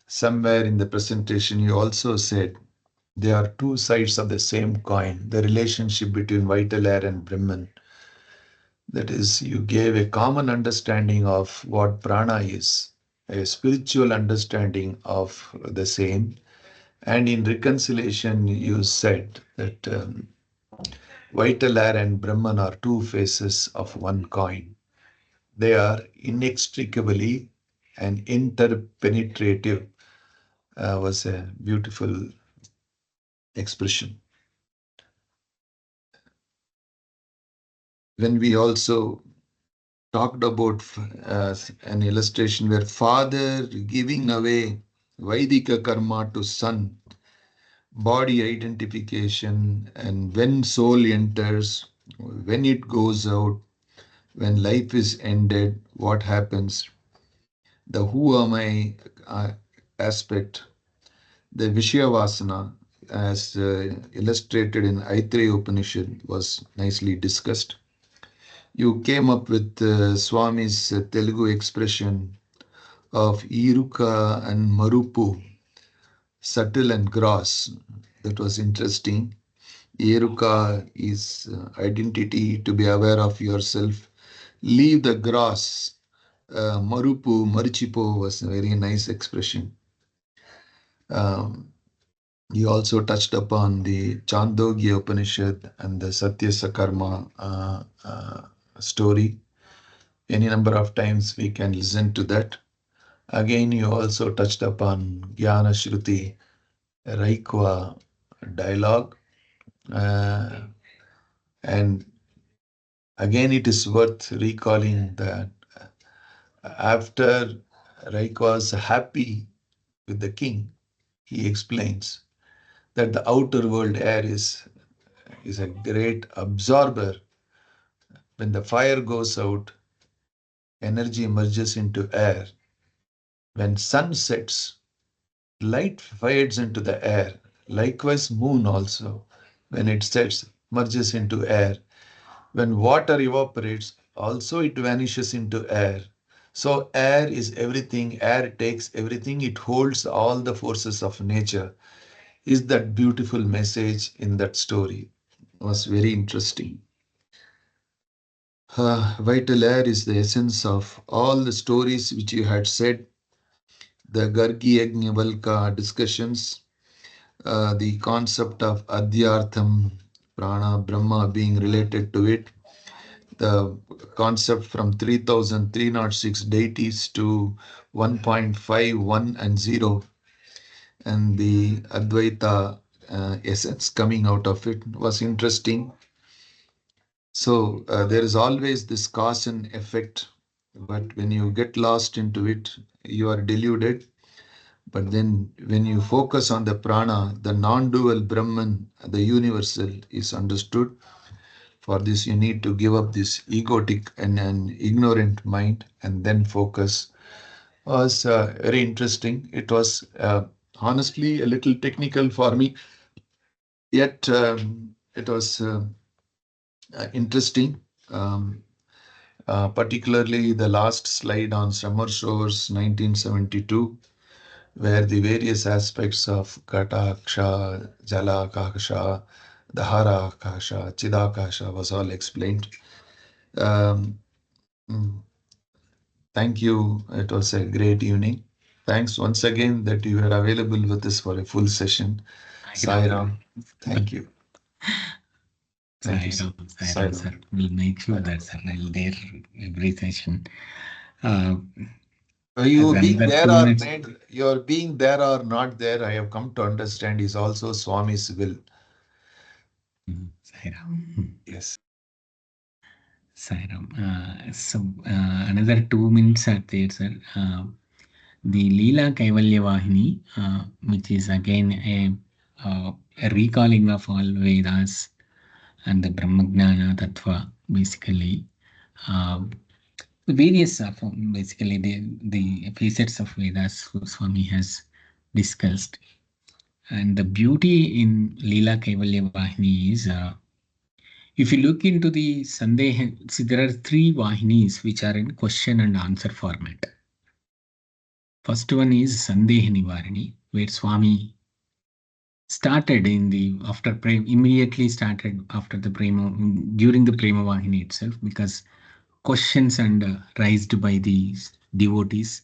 Somewhere in the presentation, you also said there are two sides of the same coin, the relationship between vital air and Brahman. That is, you gave a common understanding of what prana is, a spiritual understanding of the same. And in reconciliation, you said that vital air and Brahman are two faces of one coin. They are inextricably and interpenetrative, was a beautiful expression. When we also talked about an illustration where father giving away Vaidika karma to son, body identification, and when soul enters, when it goes out, when life is ended, what happens? The who am I aspect, the Vishyavasana, as illustrated in Aitreya Upanishad, was nicely discussed. You came up with Swami's Telugu expression of Iruka and Marupu, subtle and gross. That was interesting. Iruka is identity, to be aware of yourself. Leave the gross. Marupu, Marichipo was a very nice expression. You also touched upon the Chandogya Upanishad and the Satya Sakarma story. Any number of times we can listen to that. Again, you also touched upon Jnana Shruti, Raikwa dialogue. And again, it is worth recalling that after Raikwa was happy with the king, he explains that the outer world air is a great absorber. When the fire goes out, energy merges into air. When sun sets, light fades into the air. Likewise, moon also, when it sets, merges into air. When water evaporates, also it vanishes into air. So air is everything, air takes everything, it holds all the forces of nature. Is that beautiful message in that story? It was very interesting. Vital air is the essence of all the stories which you had said, the Gargi Yajnavalkya discussions, the concept of Adhyartham, Prana, Brahma being related to it, the concept from 3,306 deities to 1.51 and 0, and the Advaita essence coming out of it was interesting. So there is always this cause and effect, but when you get lost into it, you are deluded. But then when you focus on the prana, the non-dual Brahman, the universal is understood. For this, you need to give up this egotic and an ignorant mind and then focus. Was very interesting. It was honestly a little technical for me, yet it was interesting. Um, Particularly the last slide on Summer Shores 1972, where the various aspects of Kataksha, Jalakasha, Dharakasha, Chidakasha was all explained. Um, mm, Thank you. It was a great evening. Thanks once again that you were available with us for a full session. Sai Ram. Thank you. Thank you, sir. Sai Ram, sir. We'll make sure that, sir, I'll there every session. You As being another there 2 or minutes. your being there or not there, I have come to understand is also Swami's will. Sai Ram. Yes. Sai Ram. So another 2 minutes are there, sir. The Leela Kaivalya Vahini, which is again a recalling of all Vedas and the Brahmagnana Tattva, basically. Various basically the facets of Vedas Swami has discussed. And the beauty in Leela Kaivalya Vahini is, if you look into the Sandeha, see there are 3 Vahinis which are in question and answer format. First one is Sandeha Nivarani, where Swami started in the immediately started after the Prema, during the Prema Vahini itself, because questions and raised by these devotees.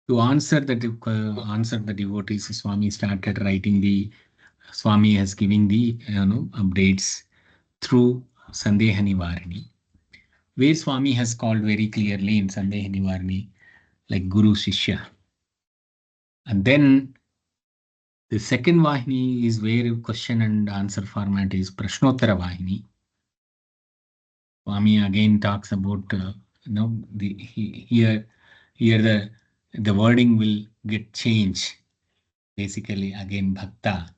To answer the devotees, Swami started writing the Swami has giving the updates through Sandeha Nivarani, where Swami has called very clearly in Sandeha Nivarani like Guru Shishya. And then the second Vahini is where question and answer format is Prashnottara Vahini. Swami again talks about here the wording will get changed. Basically, again Bhakta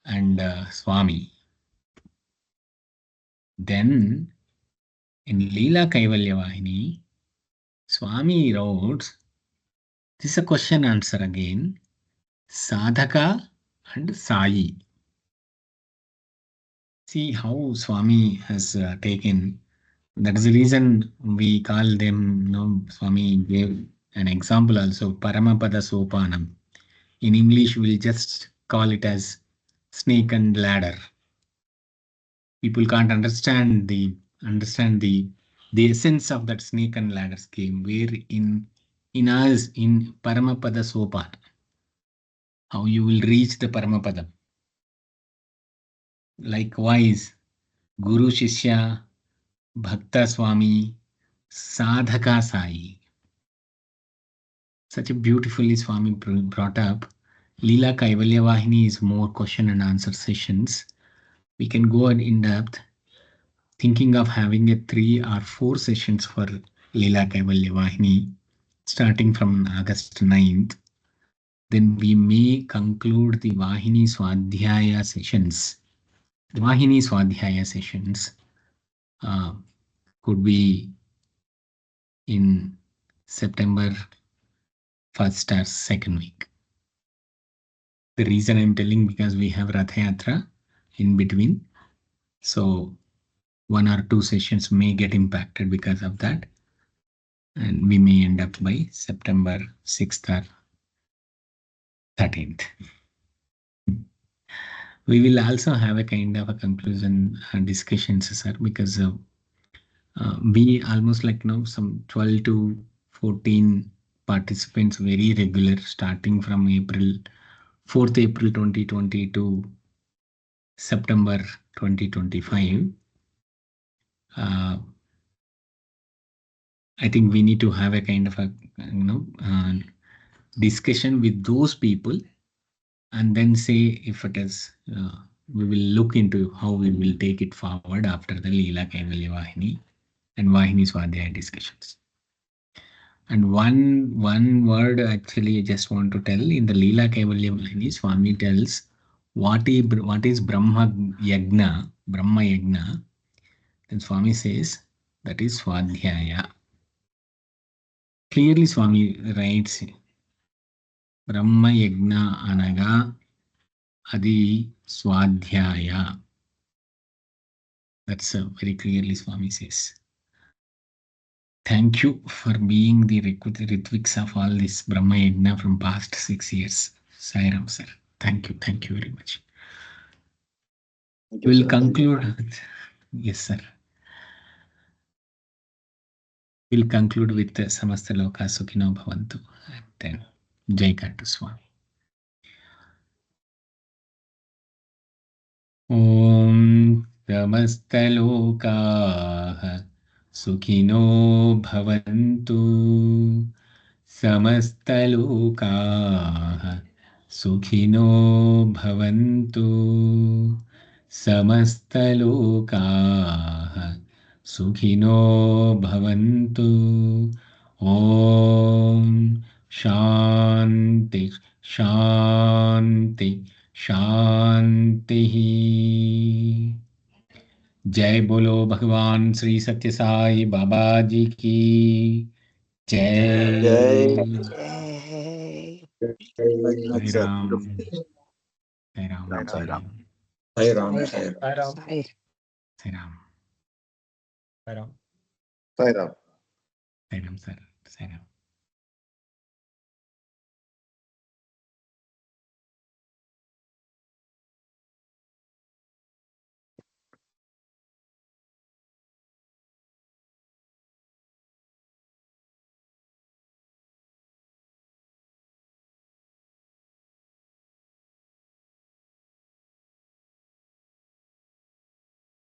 and Swami. Then in Leela Kaivalya Vahini, Swami wrote, this is a question answer again, Sadhaka and Sai. See how Swami has taken. That is the reason we call them, Swami gave an example also, Paramapada Sopanam. In English, we'll just call it as snake and ladder. People can't understand the essence of that snake and ladder scheme, where in us, in Paramapada Sopan, how you will reach the Paramapada. Likewise, Guru Shishya, Bhakta Swami, Sadhaka Sai. Such a beautifully Swami brought up. Leela Kaivalya Vahini is more question and answer sessions. We can go in depth, thinking of having a 3 or 4 sessions for Leela Kaivalya Vahini, starting from August 9th. Then we may conclude the Vahini Swadhyaya sessions. The Vahini Swadhyaya sessions could be in September 1st or 2nd week. The reason I'm telling, because we have Ratha Yatra in between. So 1 or 2 sessions may get impacted because of that. and we may end up by September 6th or 13th. We will also have a kind of a conclusion discussions, sir, because we almost some 12 to 14 participants very regular starting from April 4th April 2020 to September 2025. I think we need to have a kind of a discussion with those people, and then say if it is we will look into how we will take it forward after the Leela Kaivalya Vahini and Vahini Swadhyaya discussions. And one word actually I just want to tell, in the Leela Kaivalya Vahini, Swami tells what is Brahma Yagna, then Swami says that is Swadhyaya. Clearly Swami writes Brahma Yagna Anaga Adi Swadhyaya. That's very clearly Swami says. Thank you for being the Ritviks of all this Brahma Yagna from past 6 years. Sai Ram, sir. Thank you very much. Thank you, We'll sir. conclude. Yes, sir. We'll conclude with Samasta Loka Sukhino Bhavantu. And then Jai Kattu Swami. Om Samastalokaah Sukhino Bhavantu. Samastalokaah Sukhino Bhavantu. Samastalokaah Sukhino Bhavantu. Om Shanti Shanti Shanti. जय बोलो भगवान श्री सत्य साई बाबा जी की जय। Jai. Yay. Very much, Sai sir. Ram. Beautiful. Sai Ram. Ram, Sai Ram. Ram. Sai Ram. Sai Sai Ram. Ram. Sai Sai Ram. Sai Ram. Sai Ram. Sai Ram, sir. Sai Ram.